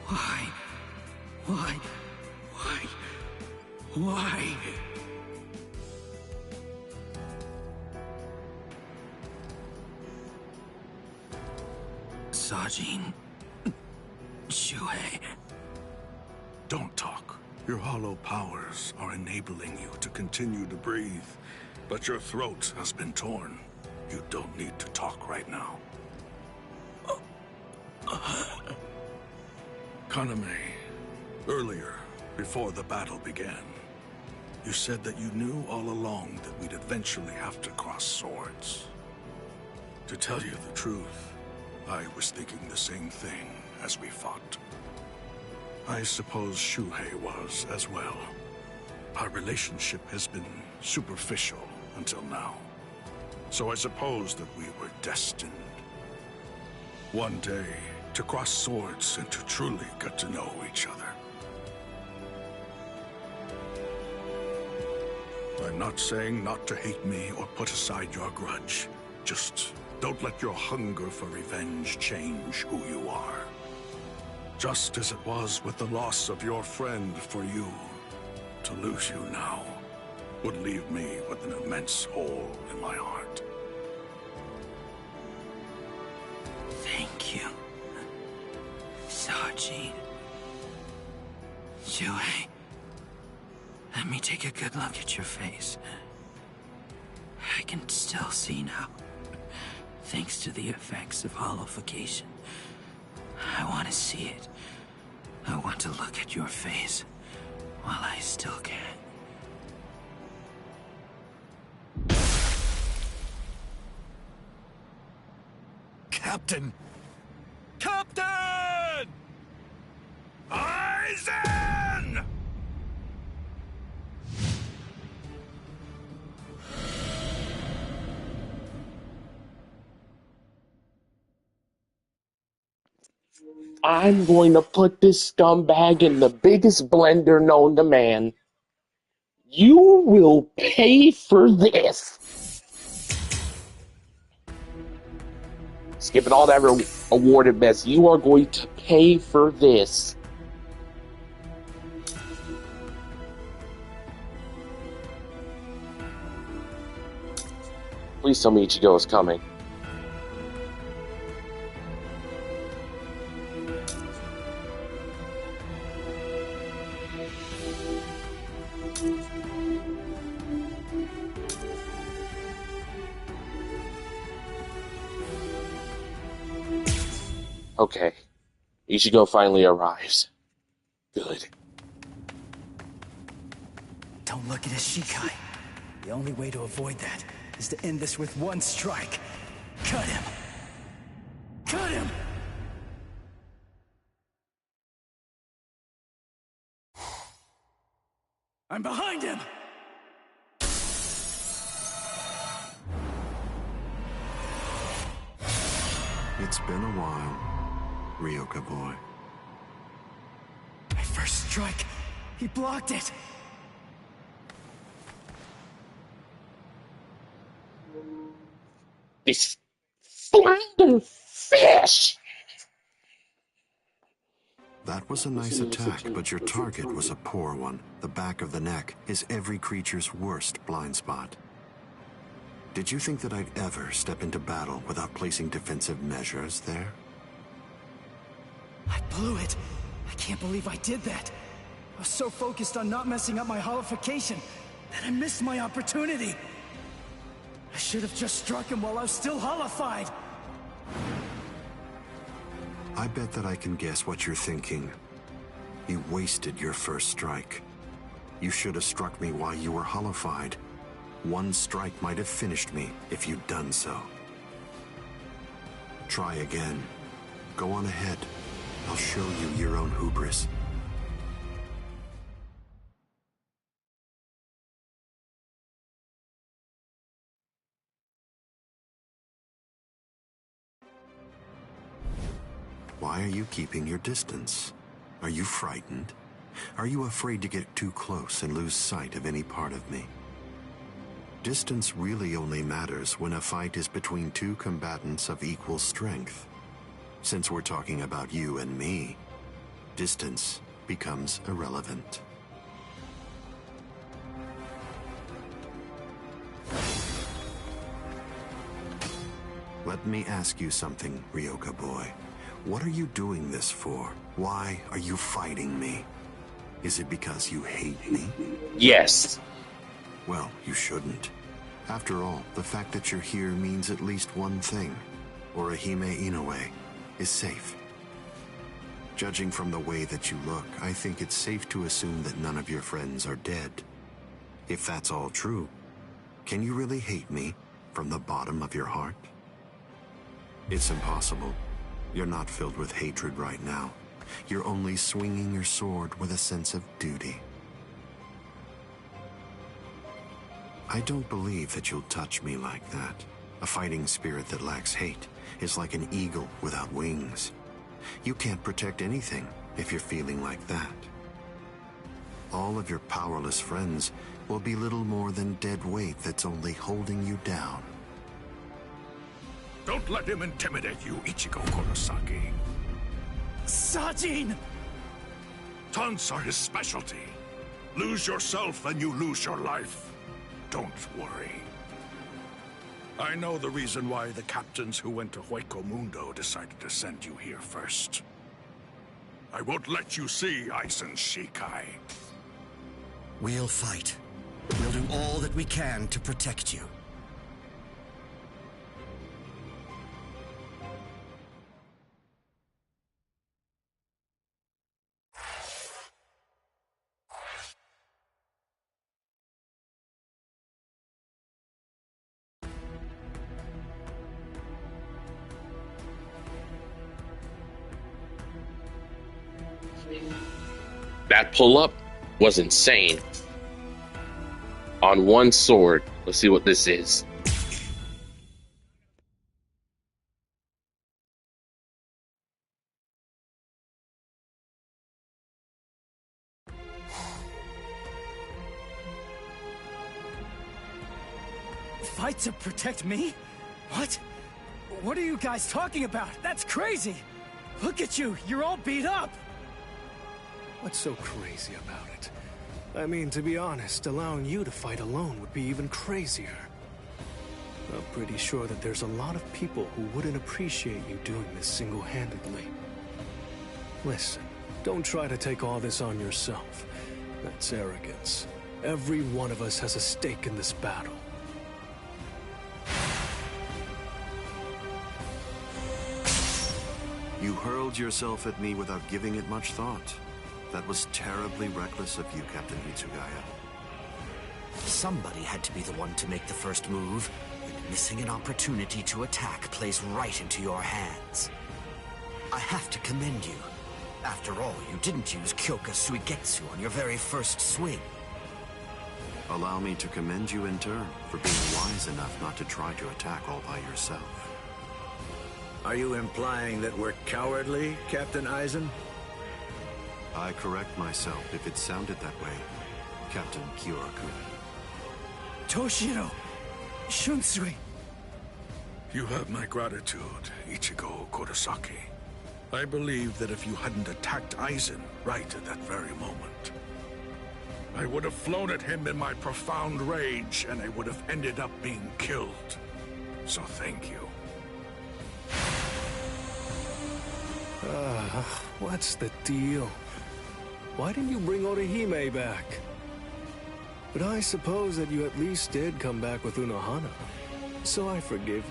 Why? Why? Why? Why? Sajin. Shuhei. Don't talk. Your hollow powers are enabling you to continue to breathe, but your throat has been torn. You don't need to talk right now. Kaname, earlier, before the battle began, you said that you knew all along that we'd eventually have to cross swords. To tell you the truth, I was thinking the same thing as we fought. I suppose Shuhei was as well. Our relationship has been superficial until now. So I suppose that we were destined. One day, to cross swords and to truly get to know each other. I'm not saying not to hate me or put aside your grudge. Just don't let your hunger for revenge change who you are. Just as it was with the loss of your friend for you, to lose you now would leave me with an immense hole in my heart. Thank you, Saji. Joey, let me take a good look at your face. I can still see now, thanks to the effects of hollowification. I want to see it. I want to look at your face while I still can. Captain! Captain! Aizen! I'm going to put this scumbag in the biggest blender known to man. You will pay for this. Skipping all that awarded mess. You are going to pay for this. Please tell me Ichigo is coming. Okay. Ichigo finally arrives. Good. Don't look at his Shikai. The only way to avoid that is to end this with one strike. Cut him! Cut him! I'm behind him! It's been a while, Ryoka boy. My first strike! He blocked it! This slender fish! That was a nice attack, but your target was a poor one. The back of the neck is every creature's worst blind spot. Did you think that I'd ever step into battle without placing defensive measures there? I blew it. I can't believe I did that. I was so focused on not messing up my hollification that I missed my opportunity. I should have just struck him while I was still hollified. I bet that I can guess what you're thinking. You wasted your first strike. You should have struck me while you were hollified. One strike might have finished me if you'd done so. Try again. Go on ahead. I'll show you your own hubris. Why are you keeping your distance? Are you frightened? Are you afraid to get too close and lose sight of any part of me? Distance really only matters when a fight is between two combatants of equal strength. Since we're talking about you and me, distance becomes irrelevant. Let me ask you something, Ryoka boy. What are you doing this for? Why are you fighting me? Is it because you hate me? Yes. Well, you shouldn't. After all, the fact that you're here means at least one thing. Orihime Inoue is safe. Judging from the way that you look, I think it's safe to assume that none of your friends are dead. If that's all true, can you really hate me from the bottom of your heart? It's impossible. You're not filled with hatred right now. You're only swinging your sword with a sense of duty. I don't believe that you'll touch me like that. A fighting spirit that lacks hate is like an eagle without wings. You can't protect anything if you're feeling like that. All of your powerless friends will be little more than dead weight that's only holding you down. Don't let him intimidate you, Ichigo Kurosaki. Sajin! Taunts are his specialty. Lose yourself and you lose your life. Don't worry. I know the reason why the captains who went to Hueco Mundo decided to send you here first. I won't let you see Aizen Shikai. We'll fight. We'll do all that we can to protect you. That pull-up was insane. On one sword. Let's see what this is. Fight to protect me? What? What are you guys talking about? That's crazy! Look at you, you're all beat up! What's so crazy about it? I mean, to be honest, allowing you to fight alone would be even crazier. I'm pretty sure that there's a lot of people who wouldn't appreciate you doing this single-handedly. Listen, don't try to take all this on yourself. That's arrogance. Every one of us has a stake in this battle. You hurled yourself at me without giving it much thought. That was terribly reckless of you, Captain Mitsugaya. Somebody had to be the one to make the first move, and missing an opportunity to attack plays right into your hands. I have to commend you. After all, you didn't use Kyoka Suigetsu on your very first swing. Allow me to commend you in turn for being wise enough not to try to attack all by yourself. Are you implying that we're cowardly, Captain Aizen? I correct myself if it sounded that way, Captain Kyoraku. Toshiro! Shunsui! You have my gratitude, Ichigo Kurosaki. I believe that if you hadn't attacked Aizen right at that very moment, I would have flown at him in my profound rage, and I would have ended up being killed. So thank you. What's the deal? Why didn't you bring Orihime back? But I suppose that you at least did come back with Unohana, so I forgive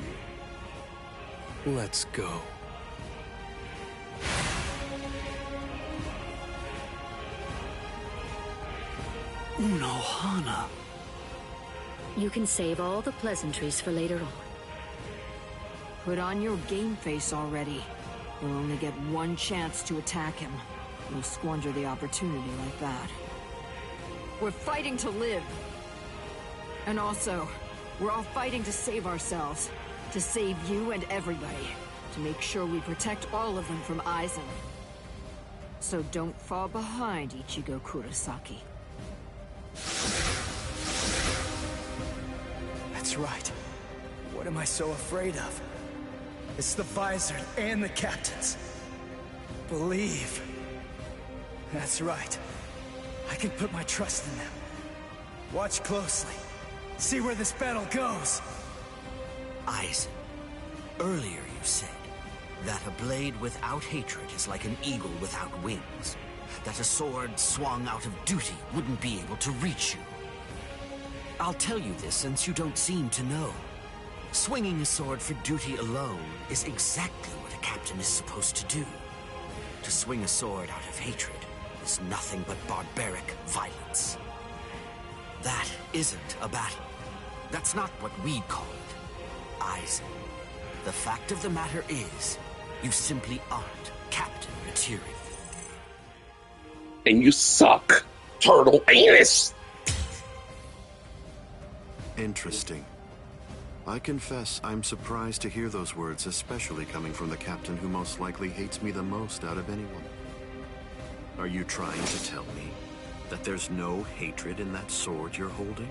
you. Let's go. Unohana. You can save all the pleasantries for later on. Put on your game face already. We'll only get one chance to attack him. You'll squander the opportunity like that. We're fighting to live. And also, we're all fighting to save ourselves. To save you and everybody. To make sure we protect all of them from Aizen. So don't fall behind, Ichigo Kurosaki. That's right. What am I so afraid of? It's the Visor and the captains. Believe. That's right. I can put my trust in them. Watch closely. See where this battle goes. Aizen, earlier you said that a blade without hatred is like an eagle without wings. That a sword swung out of duty wouldn't be able to reach you. I'll tell you this since you don't seem to know. Swinging a sword for duty alone is exactly what a captain is supposed to do. To swing a sword out of hatred is nothing but barbaric violence. That isn't a battle. That's not what we'd call it. Aizen, the fact of the matter is, you simply aren't captain material. And you suck, turtle anus! Interesting. I confess I'm surprised to hear those words, especially coming from the captain who most likely hates me the most out of anyone. Are you trying to tell me that there's no hatred in that sword you're holding?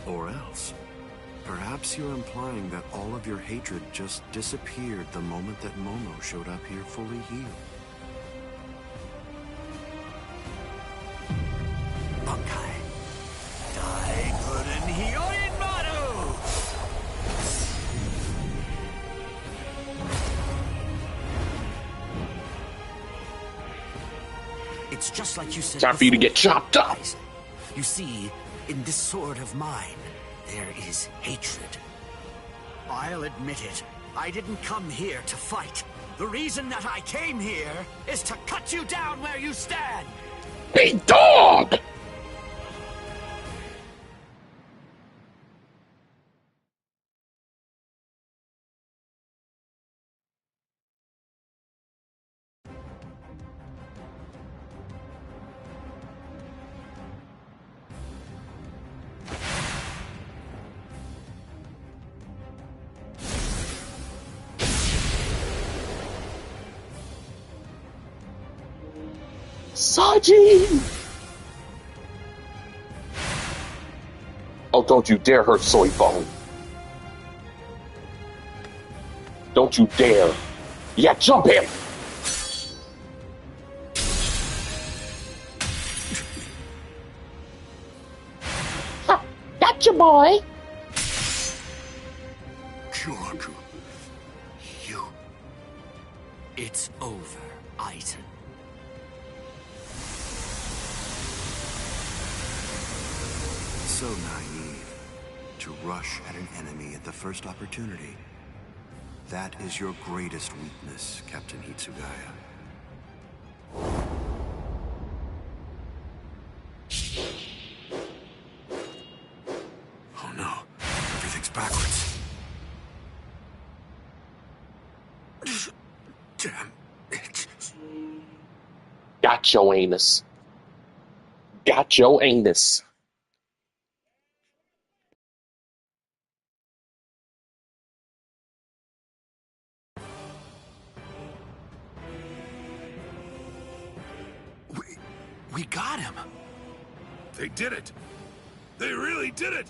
Or else, perhaps you're implying that all of your hatred just disappeared the moment that Momo showed up here fully healed. Bunkai. Dai Gurren Hyoin Maru! It's just like you said Time for you to before, get chopped up. Aizen. You see, in this sword of mine, there is hatred. I'll admit it. I didn't come here to fight. The reason that I came here is to cut you down where you stand. Hey, dog! Saji! Oh, don't you dare hurt Soy Bone. Don't you dare. Yeah, jump him! Ha, gotcha, boy! Kyoku. You. It's over, Aizen. So naive to rush at an enemy at the first opportunity. That is your greatest weakness, Captain Hitsugaya. Oh no, everything's backwards. Damn it. Got your anus. Got your anus. We got him. They did it. They really did it.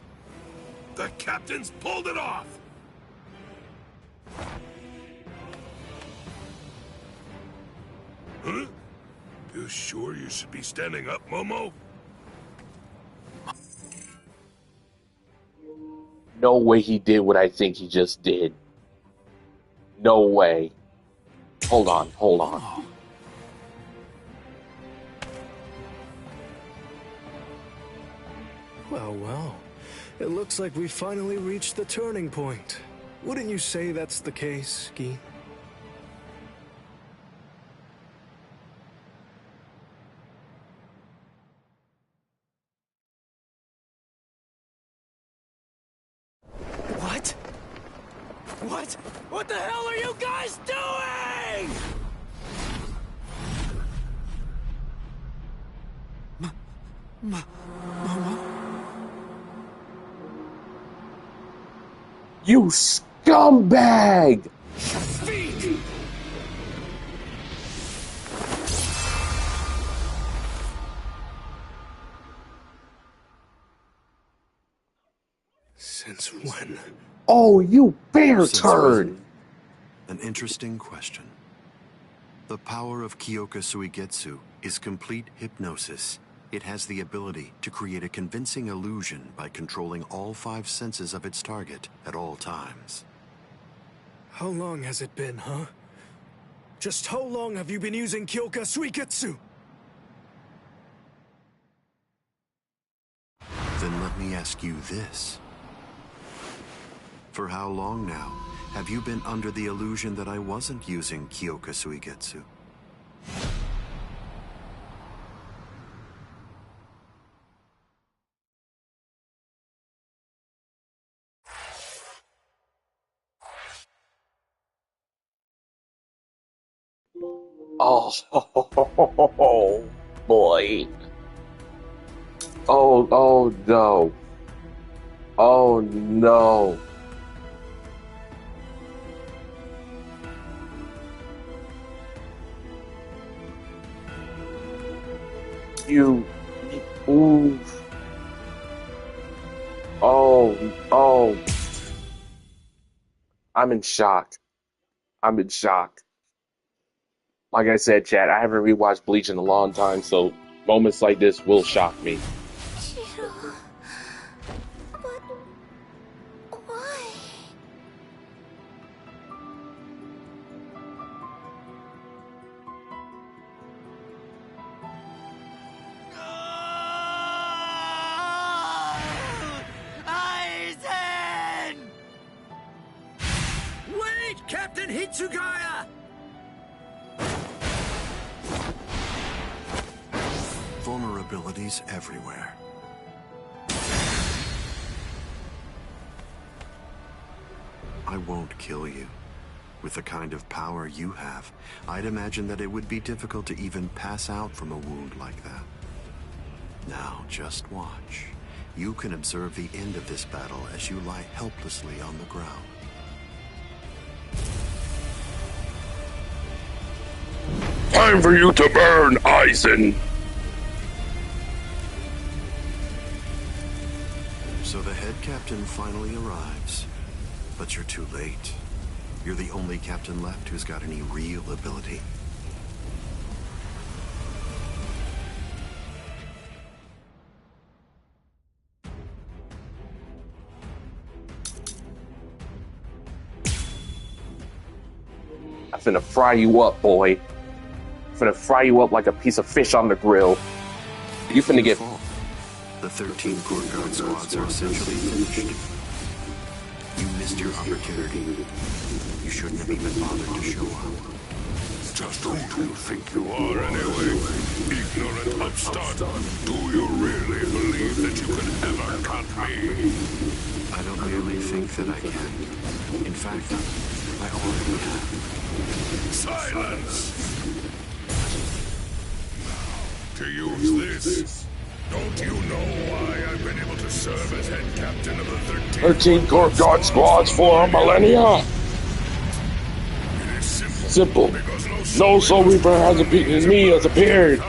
The captains pulled it off. Huh? You sure you should be standing up, Momo? No way he did what I think he just did. No way. Hold on, hold on. Well, well. It looks like we finally reached the turning point. Wouldn't you say that's the case, Gi? What? What? What the hell are you guys doing? You scumbag! Speak! Since when? Oh, you bear Since turd! when? An interesting question. The power of Kyoka Suigetsu is complete hypnosis. It has the ability to create a convincing illusion by controlling all 5 senses of its target at all times. How long has it been, huh? Just how long have you been using Kyoka Suigetsu? Then let me ask you this. For how long now have you been under the illusion that I wasn't using Kyoka Suigetsu? Oh, boy. Oh no. Oh no. Ooh. Oh. I'm in shock. Like I said, Chad, I haven't rewatched Bleach in a long time, so moments like this will shock me. Shiro, but why? Aizen! Wait, Captain Hitsugaya! Vulnerabilities everywhere. I won't kill you. With the kind of power you have, I'd imagine that it would be difficult to even pass out from a wound like that. Now, just watch. You can observe the end of this battle as you lie helplessly on the ground. Time for you to burn, Aizen! So the head captain finally arrives, but you're too late. You're the only captain left who's got any real ability. I'm finna fry you up, boy. I'm finna fry you up like a piece of fish on the grill. You finna get... The 13 Court Guard squads are essentially finished. You missed your opportunity. You shouldn't have even bothered to show up. Just who do you think you are, anyway? Ignorant upstart. Do you really believe that you can ever cut me? I don't really think that I can. In fact, I already have. Silence! To use this, don't you know why I've been able to serve as head captain of the 13 Court Guard squads for a millennia? Simple. No Soul Reaper has appeared.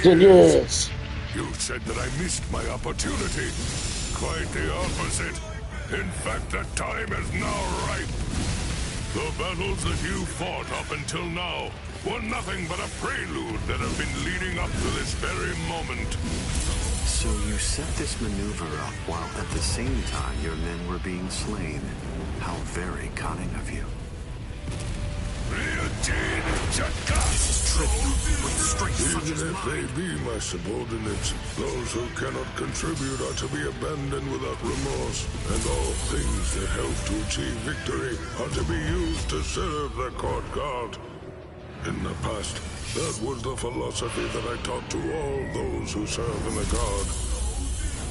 10 years. You said that I missed my opportunity. Quite the opposite. In fact, the time is now ripe. The battles that you fought up until now were nothing but a prelude that have been leading up to this very moment. So you set this maneuver up while at the same time your men were being slain. How very cunning of you. Even if they be my subordinates, those who cannot contribute are to be abandoned without remorse, and all things that help to achieve victory are to be used to serve the court guard. In the past, that was the philosophy that I taught to all those who serve in the guard.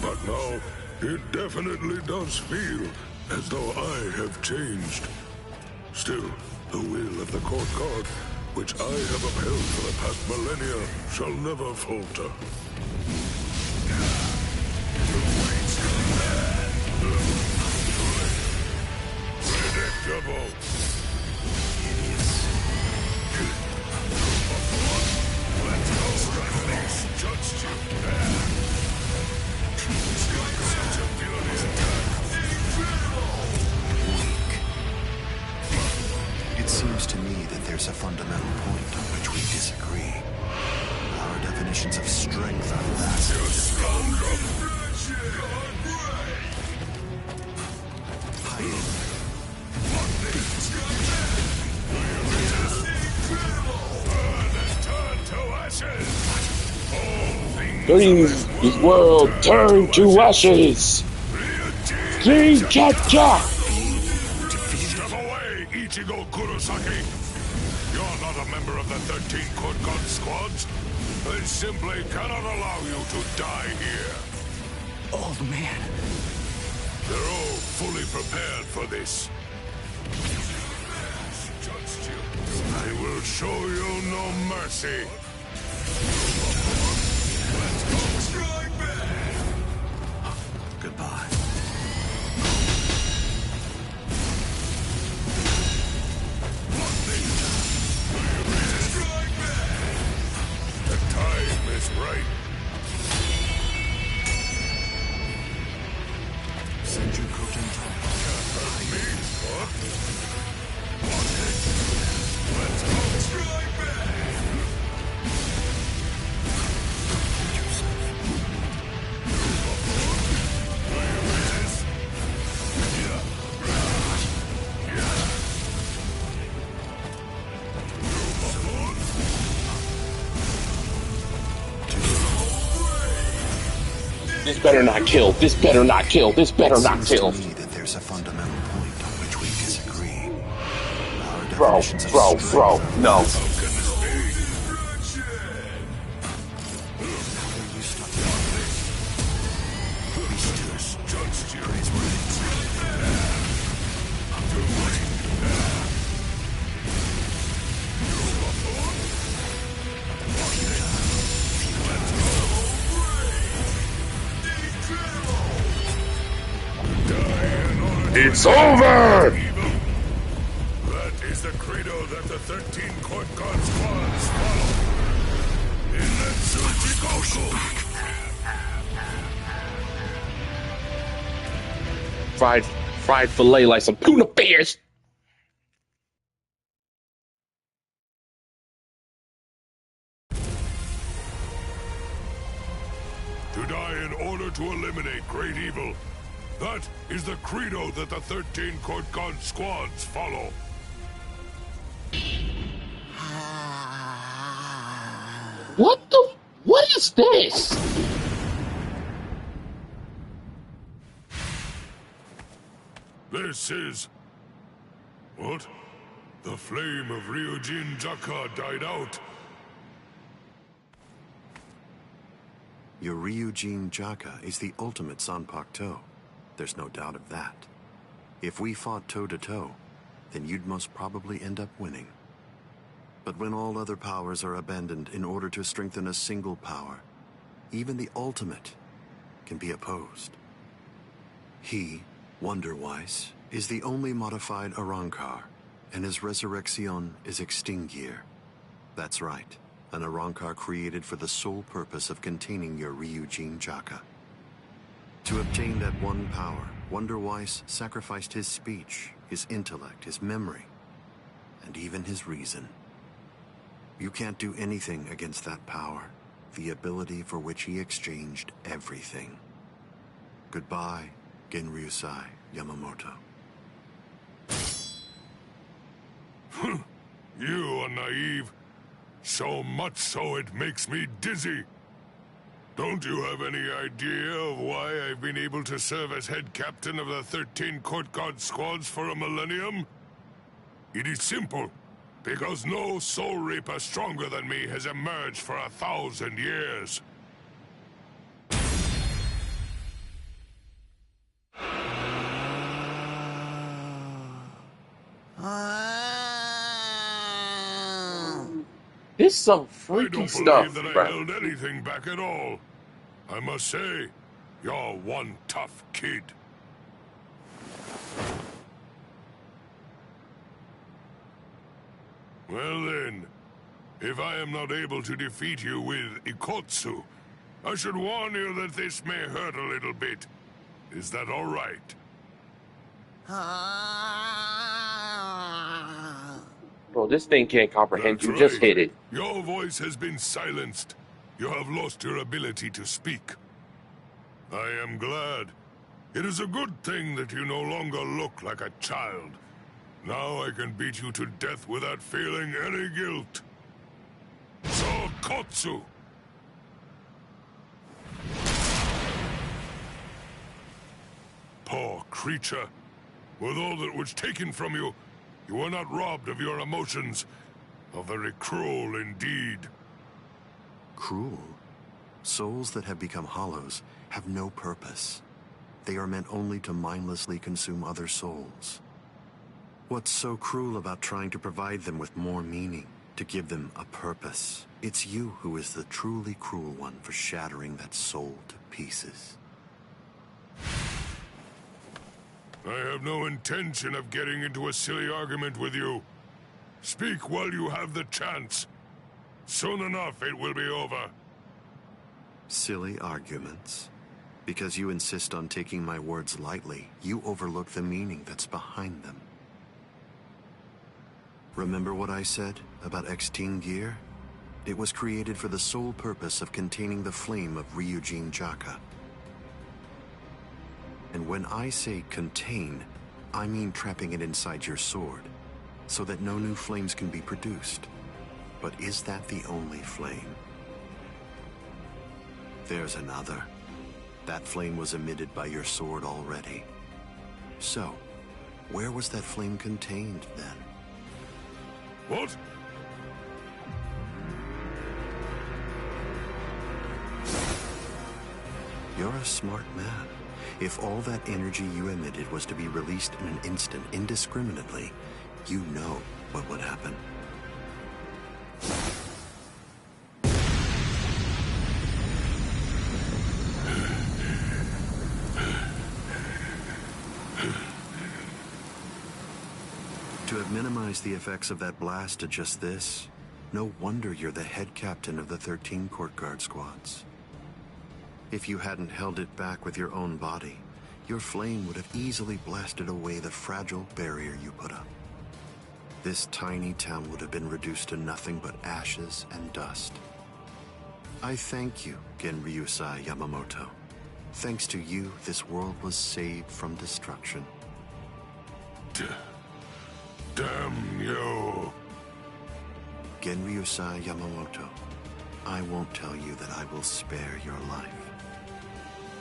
But now, it definitely does feel as though I have changed. Still, the will of the court guard, which I have upheld for the past millennia, shall never falter. Predictable. Let's go. Judged you. Such a beauty attack. It seems to me that there's a fundamental point on which we disagree. Our definitions of strength are vastly different. Please, this world turn to ashes! King Cha-Cha! Step away, Ichigo Kurosaki! You're not a member of the 13 Court Guard squads. They simply cannot allow you to die here. Old man. They're all fully prepared for this. I will show you no mercy. Goodbye. The time is right. This better not kill. This better not kill. This better not kill. It seems to me that there's a fundamental point on which we disagree. Our Bro, definitions of bro, strength are no. It's over! That is the credo that the 13 court god squads follow. Inetsu Jikoku! Fried filet like some tuna fish. To die in order to eliminate great evil. That is the credo that the 13 court god squads follow. What is this? This is... What? The flame of Ryujin Jaka died out. Your Ryujin Jaka is the ultimate Zanpakuto. There's no doubt of that. If we fought toe-to-toe, then you'd most probably end up winning. But when all other powers are abandoned in order to strengthen a single power, even the ultimate can be opposed. He, Wonder-Weiss, is the only modified Arrancar, and his resurrection is Extinguir. That's right, an Arrancar created for the sole purpose of containing your Ryujin Jaka. To obtain that one power, Wonder-Weiss sacrificed his speech, his intellect, his memory, and even his reason. You can't do anything against that power, the ability for which he exchanged everything. Goodbye, Genryusai Yamamoto. You are naive. So much so it makes me dizzy. Don't you have any idea of why I've been able to serve as head captain of the 13 court guard squads for a millennium? It is simple. Because no soul reaper stronger than me has emerged for 1,000 years. This is some I freaky don't stuff, believe that I bro. held anything back at all. I must say, you're one tough kid. Well then, if I am not able to defeat you with Ikotsu, I should warn you that this may hurt a little bit. Is that all right? Bro, this thing can't comprehend you. That's Just right. hit it. Your voice has been silenced. You have lost your ability to speak. I am glad. It is a good thing that you no longer look like a child. Now I can beat you to death without feeling any guilt. So, Kotsu! Poor creature. With all that was taken from you, you were not robbed of your emotions. How very cruel indeed. Cruel? Souls that have become hollows have no purpose. They are meant only to mindlessly consume other souls. What's so cruel about trying to provide them with more meaning, to give them a purpose? It's you who is the truly cruel one for shattering that soul to pieces. I have no intention of getting into a silly argument with you. Speak while you have the chance. Soon enough it will be over. Silly arguments? Because you insist on taking my words lightly, you overlook the meaning that's behind them. Remember what I said about Extinguir? It was created for the sole purpose of containing the flame of Ryujin Jaka. And when I say contain, I mean trapping it inside your sword, so that no new flames can be produced. But is that the only flame? There's another. That flame was emitted by your sword already. So, where was that flame contained then? What? You're a smart man. If all that energy you emitted was to be released in an instant indiscriminately, you know what would happen. To have minimized the effects of that blast to just this, no wonder you're the head captain of the 13 Court Guard squads. If you hadn't held it back with your own body, your flame would have easily blasted away the fragile barrier you put up. This tiny town would have been reduced to nothing but ashes and dust. I thank you, Genryusai Yamamoto. Thanks to you, this world was saved from destruction. Damn you. Genryusai Yamamoto, I won't tell you that I will spare your life.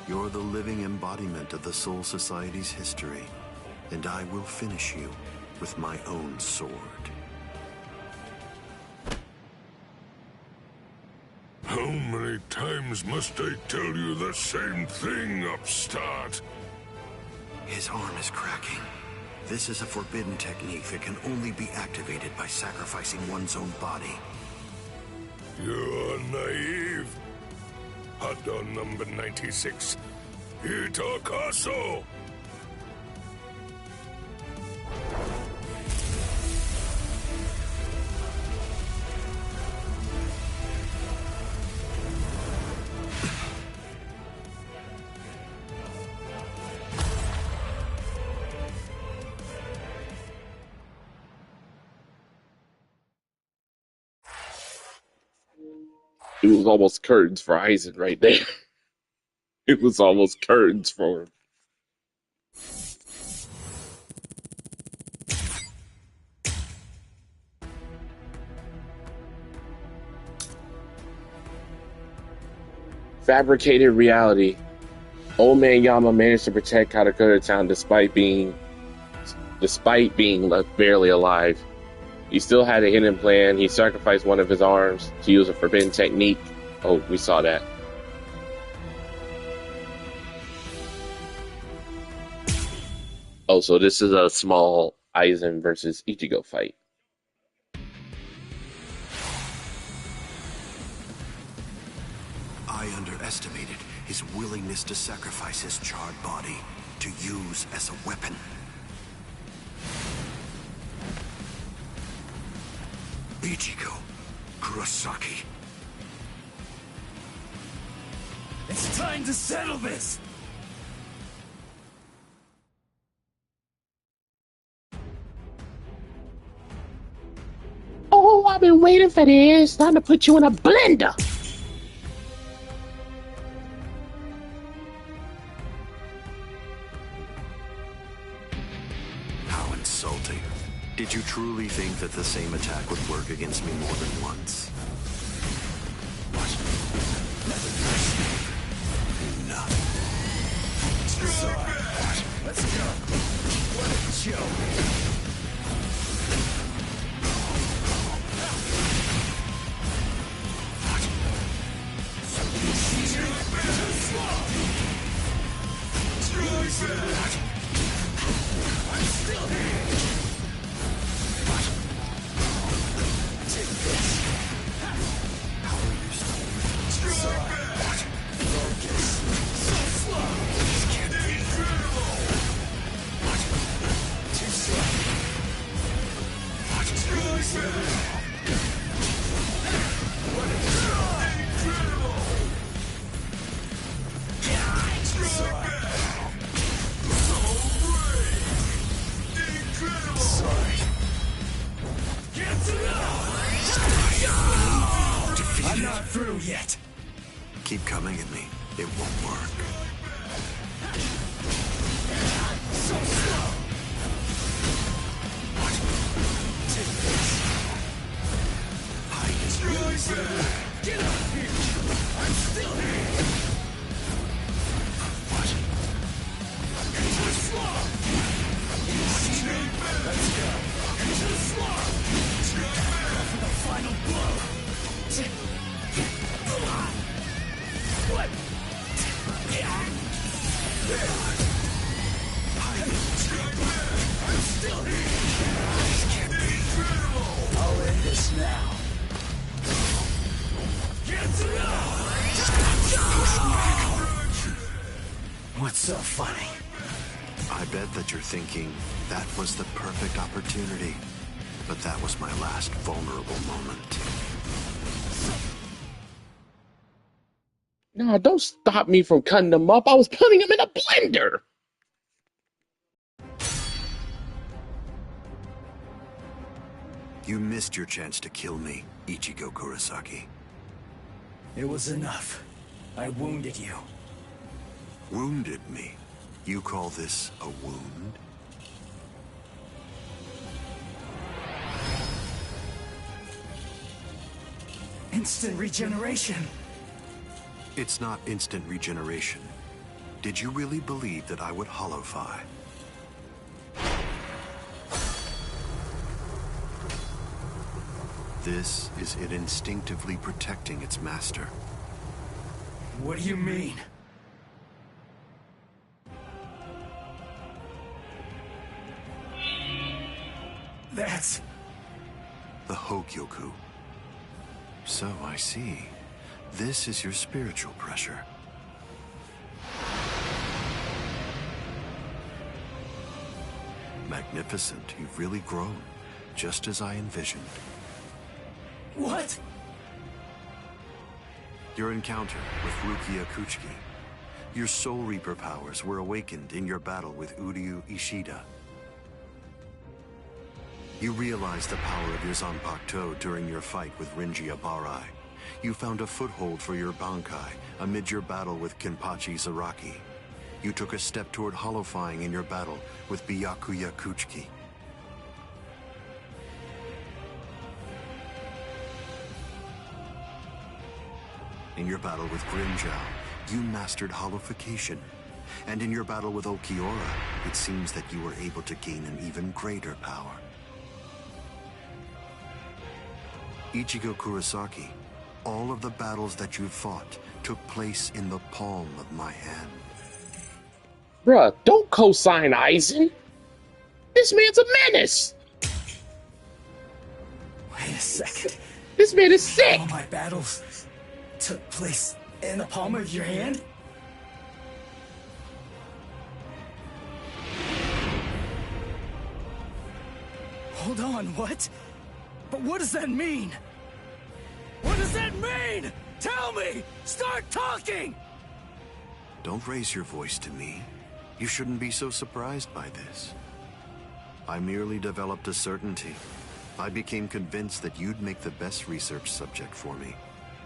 You're the living embodiment of the Soul Society's history, and I will finish you with my own sword. How many times must I tell you the same thing, upstart? His arm is cracking. This is a forbidden technique that can only be activated by sacrificing one's own body. You're naive. Hado number 96. Itakaso! It was almost curtains for Aizen right there. It was almost curtains for him. Fabricated reality. Old man Yama managed to protect Katakura Town despite being left barely alive. He still had a hidden plan. He sacrificed one of his arms to use a forbidden technique. Oh, we saw that. Oh, so this is a small Aizen versus Ichigo fight. I underestimated his willingness to sacrifice his charred body to use as a weapon. Ichigo Kurosaki. It's time to settle this! Oh, I've been waiting for this. Time to put you in a blender. How insulting. Did you truly think that the same attack would work against me more than once? What? Enough. Let's go. What a joke. I'm still here. Take this. How are you still? Focus. So slow. This can't be. Too slow. What a job. Incredible. I'm not through yet. Keep coming at me. It won't work. So slow. Take this. Get out of here. I'm still here. funny. I bet that you're thinking, that was the perfect opportunity. But that was my last vulnerable moment. Nah, don't stop me from cutting them up. I was putting them in a blender. You missed your chance to kill me, Ichigo Kurosaki. It was enough. I wounded you. Wounded me? You call this a wound? Instant regeneration. It's not instant regeneration. Did you really believe that I would holofy? This is it instinctively protecting its master. What do you mean? That's... the Hogyoku. So I see. This is your spiritual pressure. Magnificent. You've really grown, just as I envisioned. What? Your encounter with Rukia Kuchiki. Your Soul Reaper powers were awakened in your battle with Uryu Ishida. You realized the power of your Zanpakuto during your fight with Rinji Abarai. You found a foothold for your Bankai amid your battle with Kenpachi Zaraki. You took a step toward holofying in your battle with Byakuya Kuchiki. In your battle with Grimjow, you mastered holofication. And in your battle with Okiora, it seems that you were able to gain an even greater power. Ichigo Kurosaki, all of the battles that you fought took place in the palm of my hand. Bruh, don't co-sign Aizen. This man's a menace. Wait a second. This man is sick. All my battles took place in the palm of your hand? Hold on, what? But what does that mean? What does that mean? Tell me! Start talking! Don't raise your voice to me. You shouldn't be so surprised by this. I merely developed a certainty. I became convinced that you'd make the best research subject for me.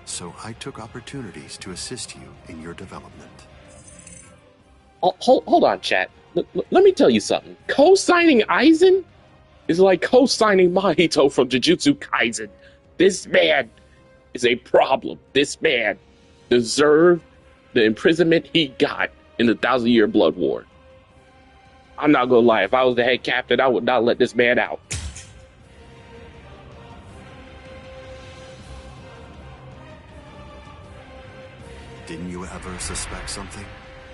So I took opportunities to assist you in your development. Oh, hold on, chat. Let me tell you something. Co-signing Aizen is like co-signing Mahito from Jujutsu Kaisen. This man is a problem. This man deserved the imprisonment he got in the 1,000-Year Blood War. I'm not gonna lie. If I was the head captain, I would not let this man out. Didn't you ever suspect something?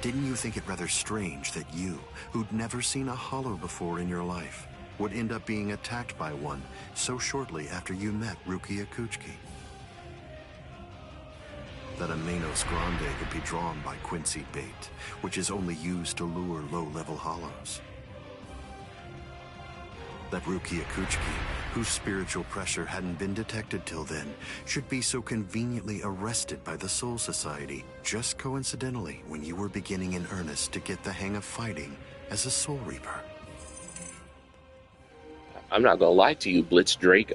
Didn't you think it rather strange that you, who'd never seen a hollow before in your life, would end up being attacked by one so shortly after you met Rukia Kuchiki? That a Manos Grande could be drawn by Quincy bait, which is only used to lure low-level hollows. That Rukia Kuchiki, whose spiritual pressure hadn't been detected till then, should be so conveniently arrested by the Soul Society just coincidentally when you were beginning in earnest to get the hang of fighting as a Soul Reaper. I'm not gonna lie to you, Blitz Drake.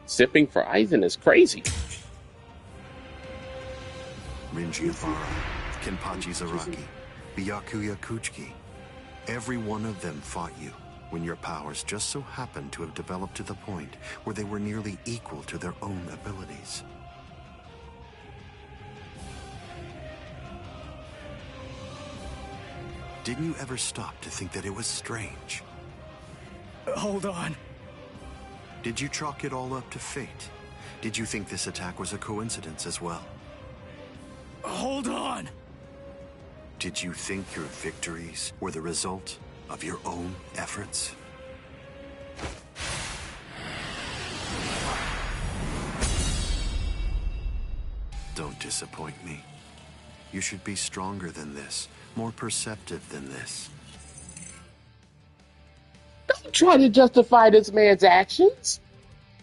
Sipping for Aizen is crazy. Rinji Abarai, Kenpachi Zaraki, Byakuya Kuchiki. Every one of them fought you when your powers just so happened to have developed to the point where they were nearly equal to their own abilities. Didn't you ever stop to think that it was strange? Hold on. Did you chalk it all up to fate? Did you think this attack was a coincidence as well? Hold on! Did you think your victories were the result of your own efforts? Don't disappoint me. You should be stronger than this, more perceptive than this. Don't try to justify this man's actions.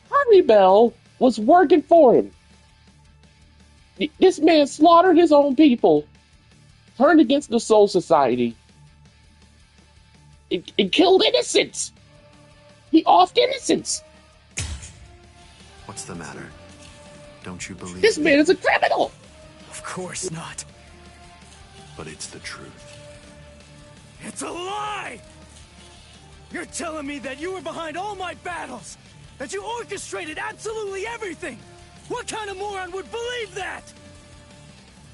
Haribel was working for him. This man slaughtered his own people, turned against the Soul Society. It killed innocents. He offed innocents. What's the matter? Don't you believe this man is a criminal? Of course not. But it's the truth. It's a lie! You're telling me that you were behind all my battles, that you orchestrated absolutely everything! What kind of moron would believe that?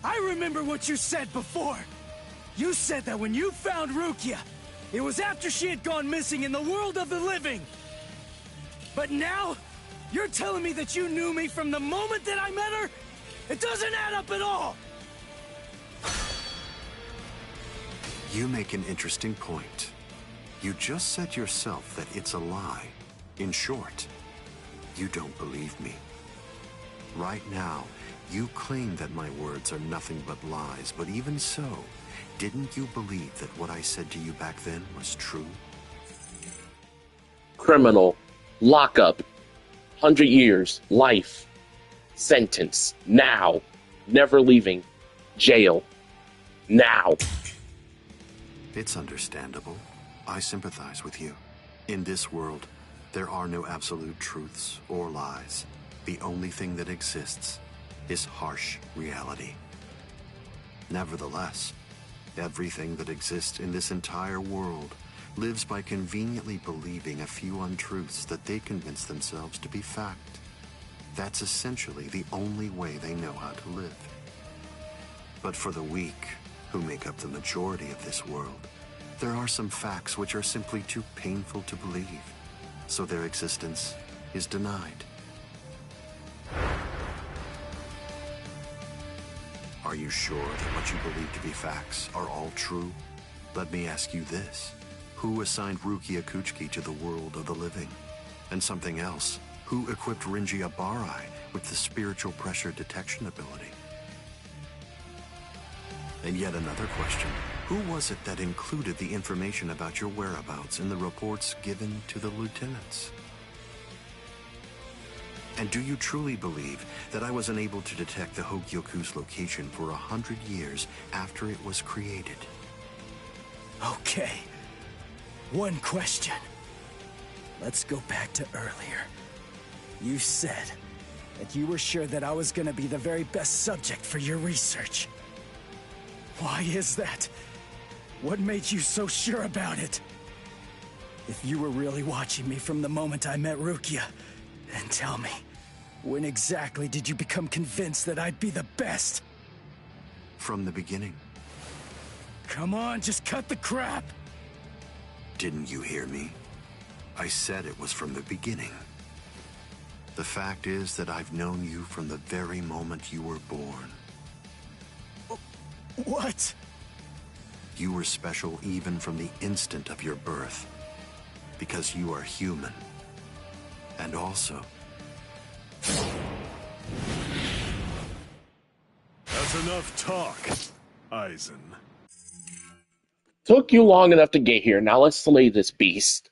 I remember what you said before. You said that when you found Rukia, it was after she had gone missing in the world of the living. But now, you're telling me that you knew me from the moment that I met her? It doesn't add up at all! You make an interesting point. You just said yourself that it's a lie. In short, you don't believe me. Right now, you claim that my words are nothing but lies, but even so, didn't you believe that what I said to you back then was true? Criminal, lockup, 100 years, life, sentence, now, never leaving, jail, now. It's understandable. I sympathize with you. In this world, there are no absolute truths or lies. The only thing that exists is harsh reality. Nevertheless, everything that exists in this entire world lives by conveniently believing a few untruths that they convince themselves to be fact. That's essentially the only way they know how to live. But for the weak, who make up the majority of this world, there are some facts which are simply too painful to believe, so their existence is denied. Are you sure that what you believe to be facts are all true? Let me ask you this. Who assigned Rukia Kuchiki to the world of the living? And something else. Who equipped Rinji Abarai with the spiritual pressure detection ability? And yet another question. Who was it that included the information about your whereabouts in the reports given to the lieutenants? And do you truly believe that I was unable to detect the Hogyoku's location for 100 years after it was created? Okay. One question. Let's go back to earlier. You said that you were sure that I was gonna be the very best subject for your research. Why is that? What made you so sure about it? If you were really watching me from the moment I met Rukia, then tell me, when exactly did you become convinced that I'd be the best? From the beginning. Come on, just cut the crap! Didn't you hear me? I said it was from the beginning. The fact is that I've known you from the very moment you were born. What? You were special even from the instant of your birth. Because you are human. And also... That's enough talk, Aizen. Took you long enough to get here. Now let's slay this beast.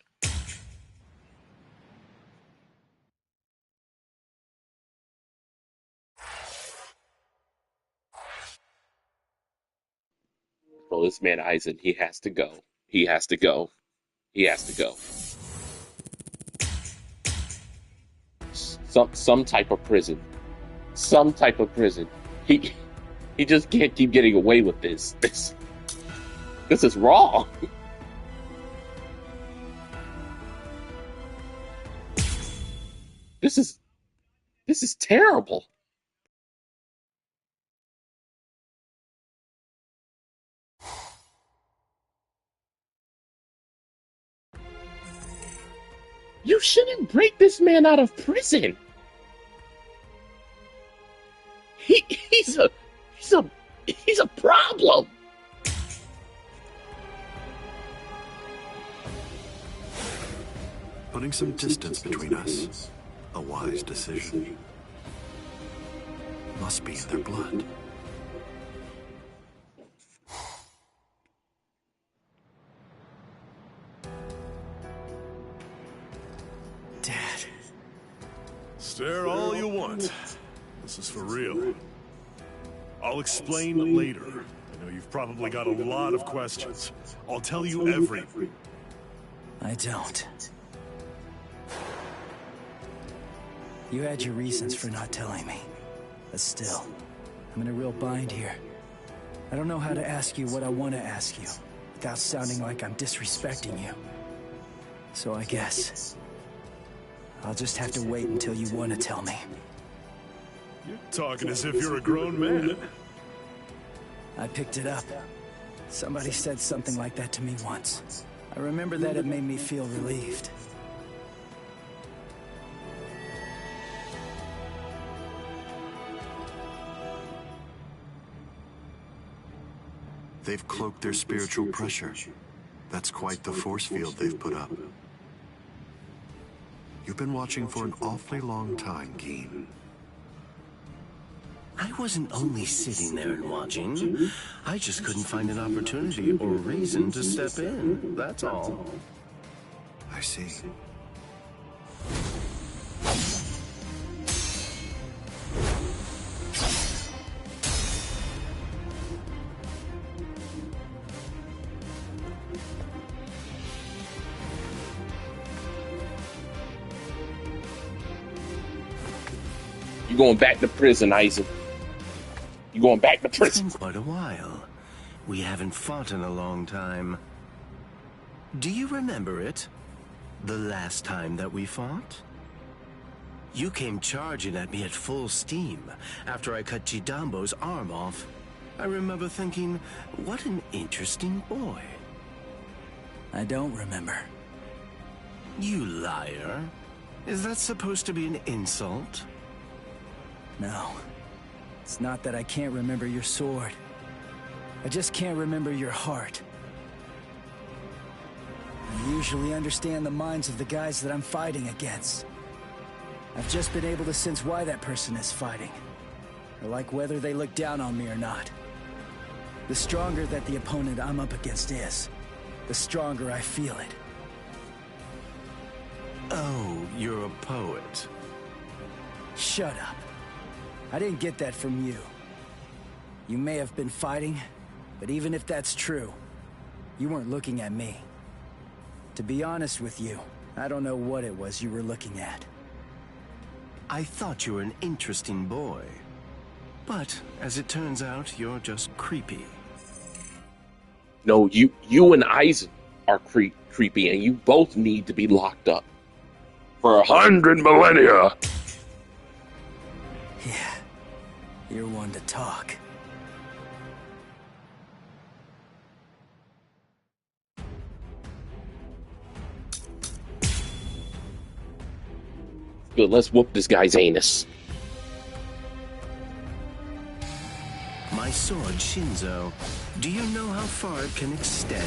Well, this man Aizen, he has to go. He has to go. He has to go. Some type of prison. Some type of prison. He just can't keep getting away with this. This is wrong. This is terrible. You shouldn't break this man out of prison. He's a problem. Putting some distance between us. A wise decision. Must be in their blood. Dad. Stare all you want. This is for real. I'll explain later. I know you've probably got a lot of questions. I'll tell you everything. I don't. You had your reasons for not telling me. But still, I'm in a real bind here. I don't know how to ask you what I want to ask you, without sounding like I'm disrespecting you. So I guess I'll just have to wait until you want to tell me. You're talking as if you're a grown man. I picked it up. Somebody said something like that to me once. I remember that it made me feel relieved. They've cloaked their spiritual pressure. That's quite the force field they've put up. You've been watching for an awfully long time, Geen. I wasn't only sitting there and watching. I just couldn't find an opportunity or reason to step in. That's all. I see. You going back to prison, Isaac. You going back to prison. It's been quite a while. We haven't fought in a long time. Do you remember it? The last time that we fought? You came charging at me at full steam after I cut Chidambo's arm off. I remember thinking, what an interesting boy. I don't remember. You liar. Is that supposed to be an insult? No. It's not that I can't remember your sword. I just can't remember your heart. I usually understand the minds of the guys that I'm fighting against. I've just been able to sense why that person is fighting. Or like whether they look down on me or not. The stronger that the opponent I'm up against is, the stronger I feel it. Oh, you're a poet. Shut up. I didn't get that from you. You may have been fighting, but even if that's true, you weren't looking at me. To be honest with you, I don't know what it was you were looking at. I thought you were an interesting boy. But, as it turns out, you're just creepy. No, you and Isaac are creepy, and you both need to be locked up. For 100 millennia! Yeah. You're one to talk. Good, let's whoop this guy's anus. My sword, Shinzo. Do you know how far it can extend?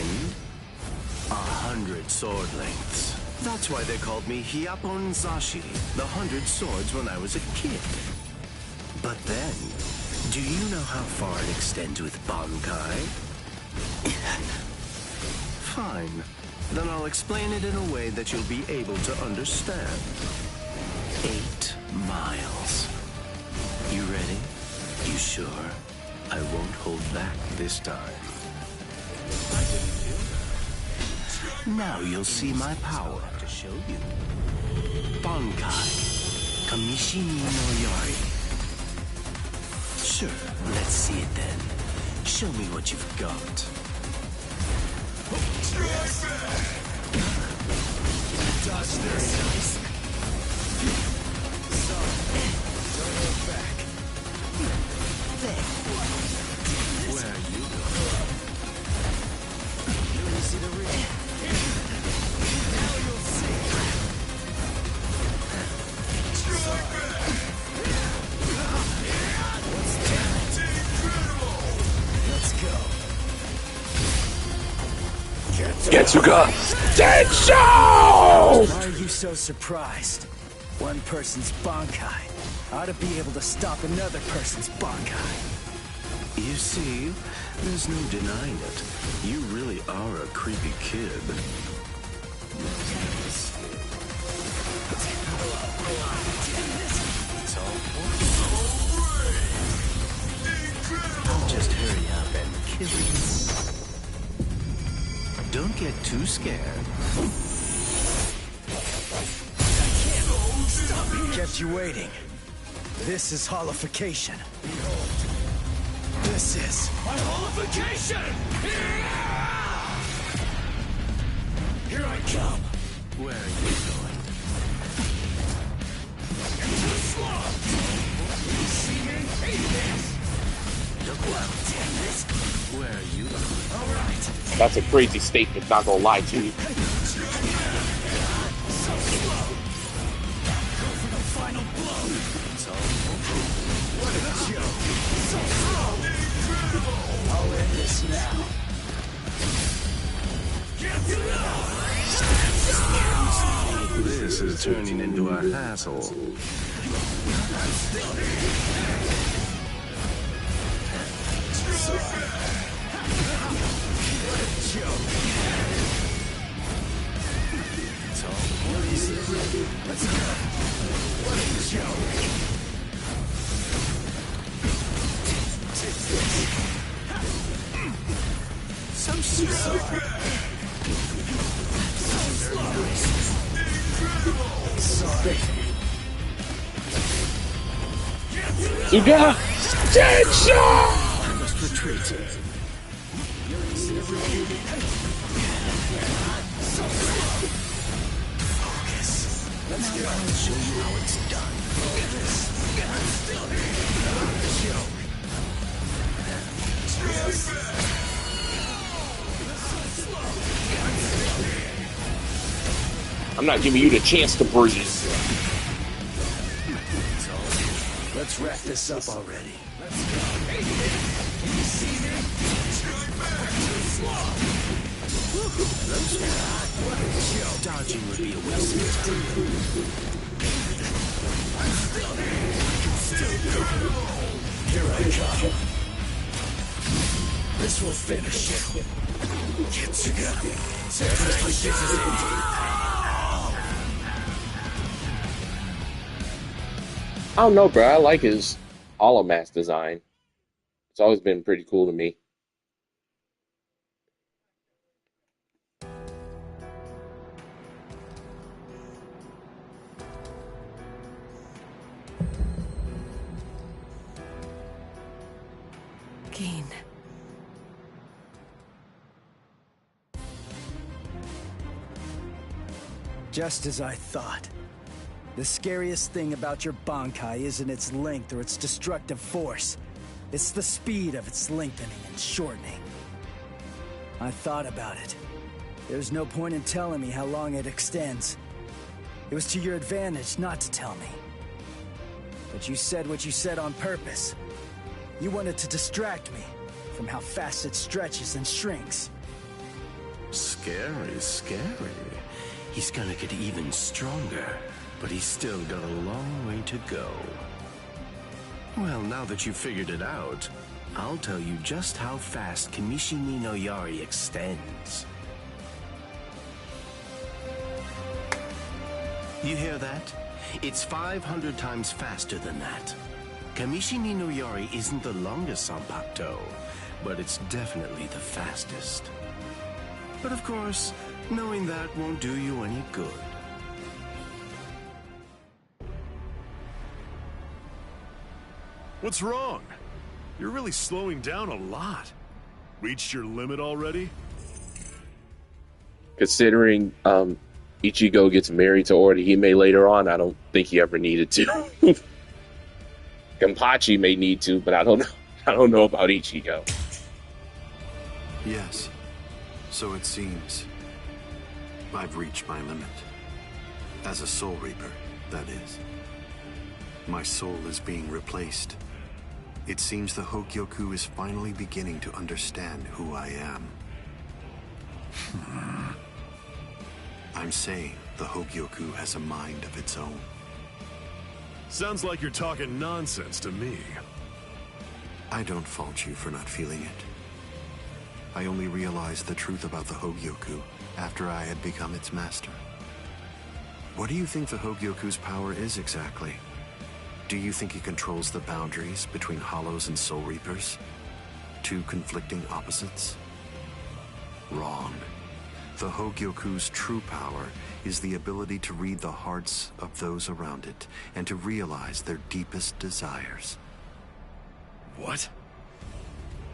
100 sword lengths. That's why they called me Hyapon Zashi, the 100 swords when I was a kid. But then, do you know how far it extends with Bankai? Fine. Then I'll explain it in a way that you'll be able to understand. 8 miles. You ready? You sure? I won't hold back this time. Now you'll see my power. To show you. Bankai. Kamishini no Yari. Sure, let's see it then. Show me what you've got. Dodge this. Don't look back. There. Where are you going? You see the ring? Now you'll see. What's that? Let's go. Getsuga! Dead Show! Why are you so surprised? One person's Bankai ought to be able to stop another person's Bankai. You see, there's no denying it. You really are a creepy kid. too scared. Kept you waiting. This is holification. This is My holification! Here I come! Where are you going? Into the slum! You see me? Hate this! Look well, damn this! Where are you going? Alright! That's a crazy statement, not gonna lie to you. So slow! Go for the final blow! It's all What a joke! So slow! I'll end this now. This is turning into a hassle. It's all easy. Let's go. What a joke. So slow. Sorry. Suga! Deadshot! I must retreat. Focus. Let's go. I'll show you how it's done. I'm not giving you the chance to breathe. Let's wrap this up already. Dodging would be a waste of time. Here I come. This will finish it. Get together. Service like this is it. I don't know, bro. I like his hollow mask design. It's always been pretty cool to me. Keen. Just as I thought. The scariest thing about your Bankai isn't its length or its destructive force. It's the speed of its lengthening and shortening. I thought about it. There's no point in telling me how long it extends. It was to your advantage not to tell me. But you said what you said on purpose. You wanted to distract me from how fast it stretches and shrinks. Scary, scary. He's gonna get even stronger, but he's still got a long way to go. Well, now that you've figured it out, I'll tell you just how fast Kamishini no Yari extends. You hear that? It's 500 times faster than that. Kamishini no Yari isn't the longest Sanpakuto, but it's definitely the fastest. But of course, knowing that won't do you any good. What's wrong? You're really slowing down a lot. Reached your limit already? Considering Ichigo gets married to Orihime later on, I don't think he ever needed to. Kenpachi may need to, but I don't know. I don't know about Ichigo. Yes, so it seems. I've reached my limit. As a Soul Reaper, that is. My soul is being replaced. It seems the Hogyoku is finally beginning to understand who I am. I'm saying the Hogyoku has a mind of its own. Sounds like you're talking nonsense to me. I don't fault you for not feeling it. I only realized the truth about the Hogyoku after I had become its master. What do you think the Hogyoku's power is exactly? Do you think he controls the boundaries between Hollows and Soul Reapers? Two conflicting opposites? Wrong. The Hogyoku's true power is the ability to read the hearts of those around it and to realize their deepest desires. What?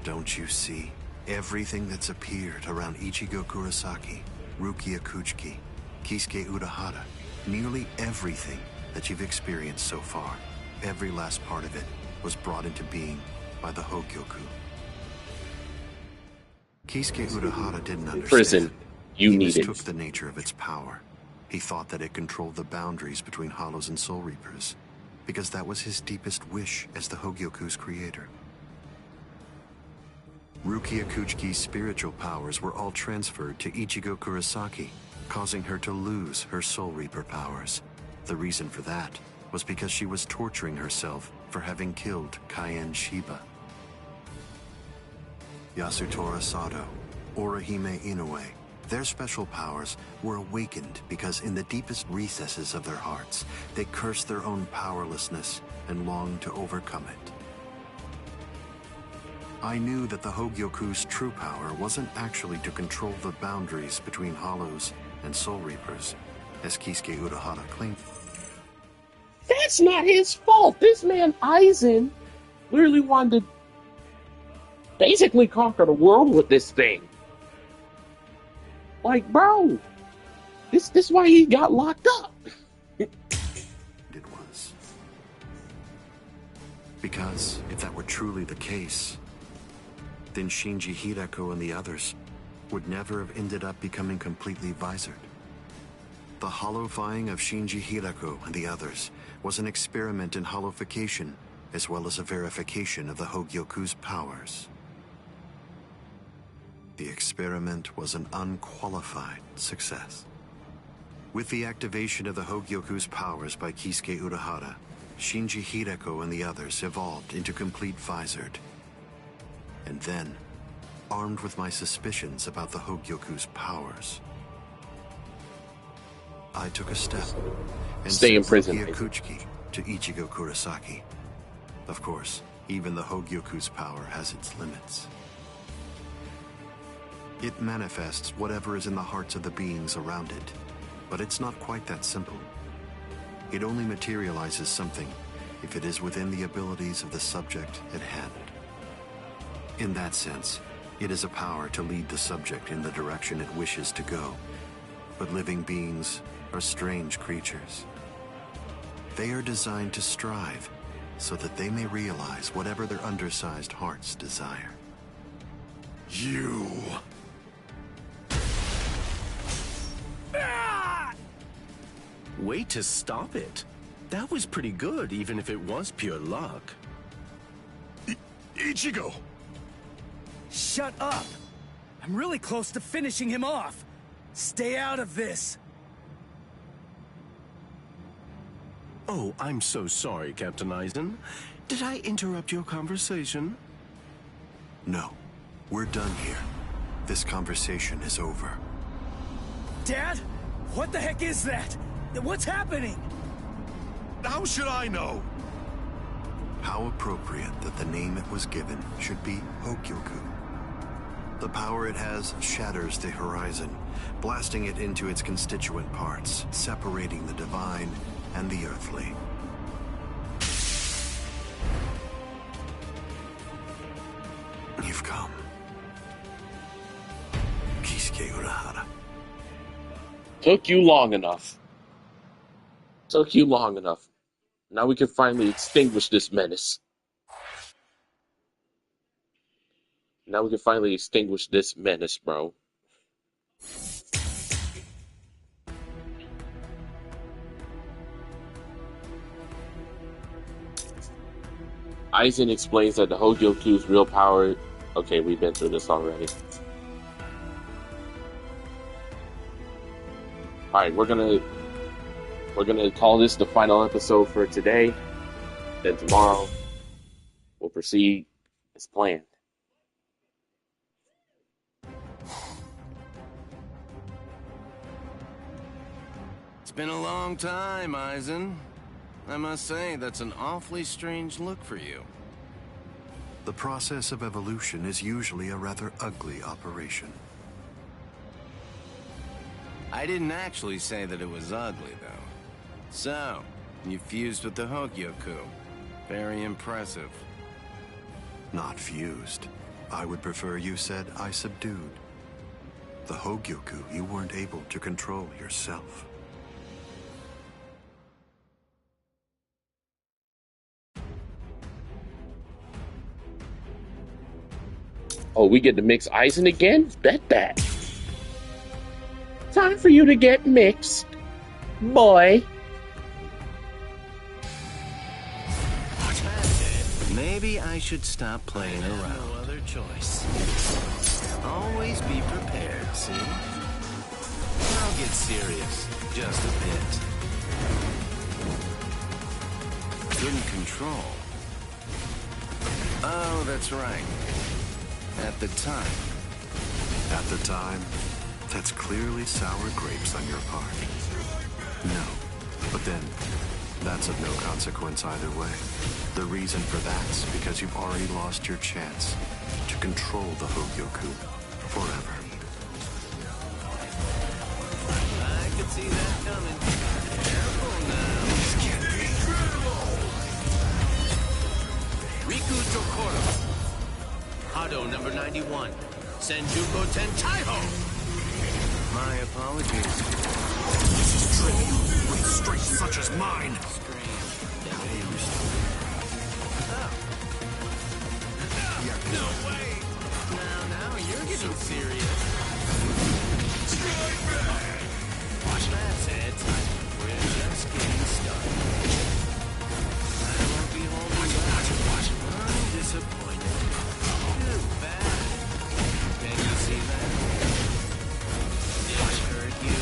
Don't you see? Everything that's appeared around Ichigo Kurosaki, Rukia Kuchiki, Kisuke Urahara, nearly everything that you've experienced so far, every last part of it was brought into being by the Hogyoku. Kisuke Urahara didn't understand. Prison, you He need it. mistook the nature of its power. He thought that it controlled the boundaries between Hollows and Soul Reapers, because that was his deepest wish as the Hogyoku's creator. Rukia Kuchiki's spiritual powers were all transferred to Ichigo Kurosaki, causing her to lose her Soul Reaper powers. The reason for that was because she was torturing herself for having killed Kaien Shiba. Yasutora Sato, Orihime Inoue, their special powers were awakened because in the deepest recesses of their hearts, they cursed their own powerlessness and longed to overcome it. I knew that the Hogyoku's true power wasn't actually to control the boundaries between Hollows and Soul Reapers, as Kisuke Urahara claimed. That's not his fault. This man, Aizen, literally wanted to basically conquer the world with this thing. Like, bro, this is why he got locked up. It was. Because if that were truly the case, then Shinji Hideko and the others would never have ended up becoming completely visored. The hollowifying of Shinji Hideko and the others was an experiment in hollowification, as well as a verification of the Hogyoku's powers. The experiment was an unqualified success. With the activation of the Hogyoku's powers by Kisuke Urahara, Shinji Hideko and the others evolved into complete visored. And then, armed with my suspicions about the Hogyoku's powers, I took a step and stay in sent prison. Rukia Kuchiki to Ichigo Kurosaki. Of course, even the Hogyoku's power has its limits. It manifests whatever is in the hearts of the beings around it, but it's not quite that simple. It only materializes something if it is within the abilities of the subject at hand. In that sense, it is a power to lead the subject in the direction it wishes to go. But living beings are strange creatures. They are designed to strive so that they may realize whatever their undersized hearts desire. You... Way to stop it. That was pretty good, even if it was pure luck. Ichigo! Shut up! I'm really close to finishing him off. Stay out of this. Oh, I'm so sorry, Captain Aizen. Did I interrupt your conversation? No, we're done here. This conversation is over. Dad? What the heck is that? What's happening? How should I know? How appropriate that the name it was given should be Hogyoku. The power it has shatters the horizon, blasting it into its constituent parts, separating the divine and the earthly. You've come. Kisuke Urahara. Took you long enough. Took you long enough. Now we can finally extinguish this menace. Now we can finally extinguish this menace, bro. Aizen explains that the Hogyoku's real power... Okay, we've been through this already. Alright, we're gonna call this the final episode for today. Then tomorrow, we'll proceed as planned. It's been a long time, Aizen. I must say, that's an awfully strange look for you. The process of evolution is usually a rather ugly operation. I didn't actually say that it was ugly, though. So, you fused with the Hogyoku. Very impressive. Not fused. I would prefer you said I subdued. The Hogyoku you weren't able to control yourself. Oh, we get to mix Aizen again? Bet that. Time for you to get mixed, boy. Maybe I should stop playing around. No other choice. Always be prepared, see? I'll get serious, just a bit. Couldn't control. Oh, that's right. At the time. At the time? That's clearly sour grapes on your part. No, but then, that's of no consequence either way. The reason for that's because you've already lost your chance to control the Hogyoku forever. I could see that coming. Careful now. Riku Jokoro. Hado number 91. Senjuko Tentaiho. My apologies. This is trivial with strength such as mine. No way! Now you're getting serious. Watch that's it. We're just getting started. I won't be holding back. I'm disappointed. Too bad. Can you see that? Did it hurt you?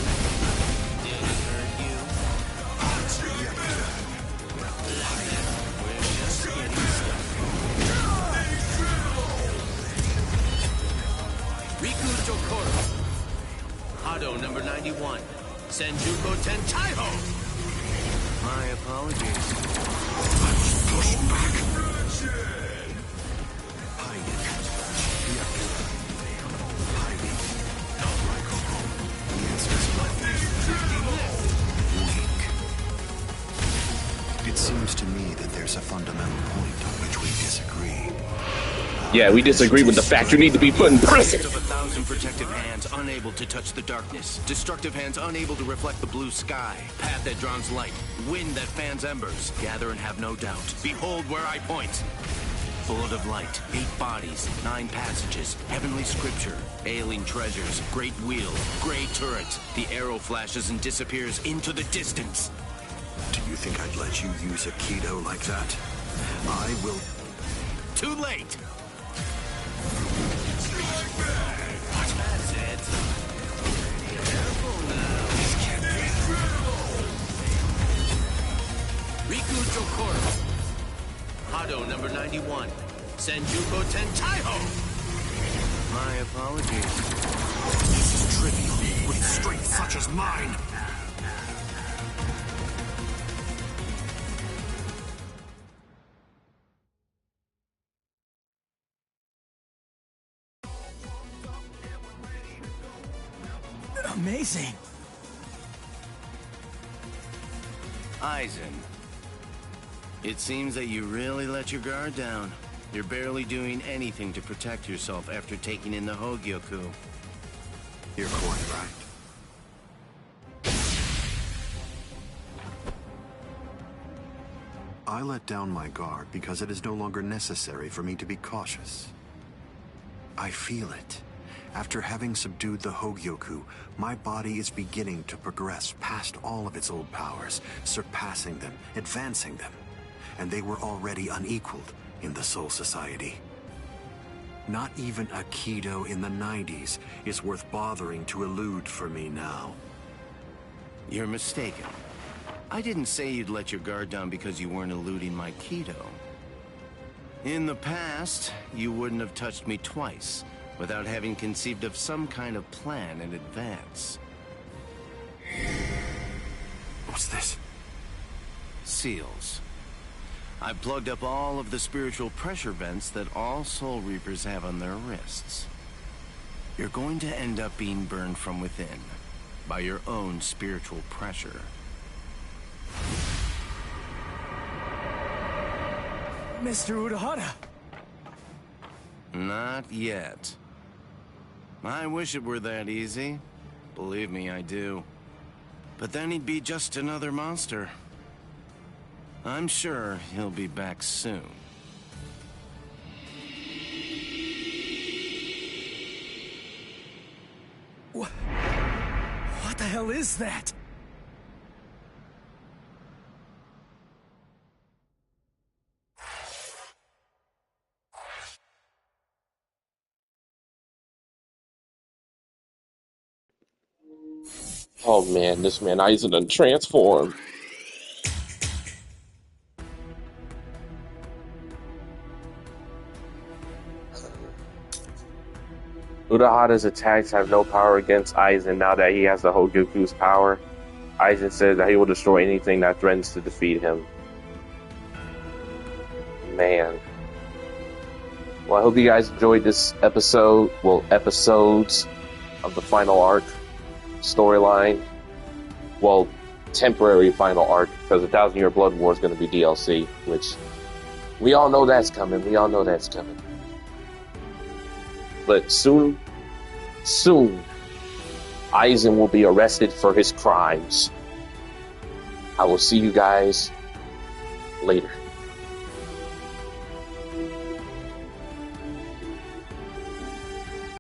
Did it hurt you? We're just getting started. Riku Jokoro. Hado number 91. Senjuko Tentaiho. My apologies. I was pushed back. It seems to me that there's a fundamental point on which we disagree. Yeah, we disagree with the fact you need to be put in prison. Of 1,000 protective hands unable to touch the darkness. Destructive hands unable to reflect the blue sky. Path that draws light. Wind that fans embers. Gather and have no doubt. Behold where I point. Bullet of light. 8 bodies. 9 passages. Heavenly scripture. Ailing treasures. Great wheel. Gray turret. The arrow flashes and disappears into the distance. Do you think I'd let you use a Kido like that? I will... Too late! That's it. Careful now. This can't be true. Riku Jokoro. Hado number 91. Senjuko Tentaiho. My apologies. This is trivial with strength such as mine. Amazing. Aizen. It seems that you really let your guard down. You're barely doing anything to protect yourself after taking in the Hogyoku. You're quite right. I let down my guard because it is no longer necessary for me to be cautious. I feel it. After having subdued the Hogyoku, my body is beginning to progress past all of its old powers, surpassing them, advancing them. And they were already unequaled in the Soul Society. Not even a Kido in the 90s is worth bothering to elude for me now. You're mistaken. I didn't say you'd let your guard down because you weren't eluding my Kido. In the past, you wouldn't have touched me twice without having conceived of some kind of plan in advance. What's this? Seals. I plugged up all of the spiritual pressure vents that all Soul Reapers have on their wrists. You're going to end up being burned from within. by your own spiritual pressure. Mr. Urahara! Not yet. I wish it were that easy. Believe me, I do. But then he'd be just another monster. I'm sure he'll be back soon. What the hell is that? Oh man, this man Aizen done transformed. Urahara's attacks have no power against Aizen now that he has the Hojuku's power. Aizen says that he will destroy anything that threatens to defeat him. Man. Well, I hope you guys enjoyed this episode. Well, episodes of the final arc storyline. Well, temporary final arc, because 1,000 Year Blood War is going to be DLC, which we all know that's coming. We all know that's coming. But soon, Aizen will be arrested for his crimes. I will see you guys later.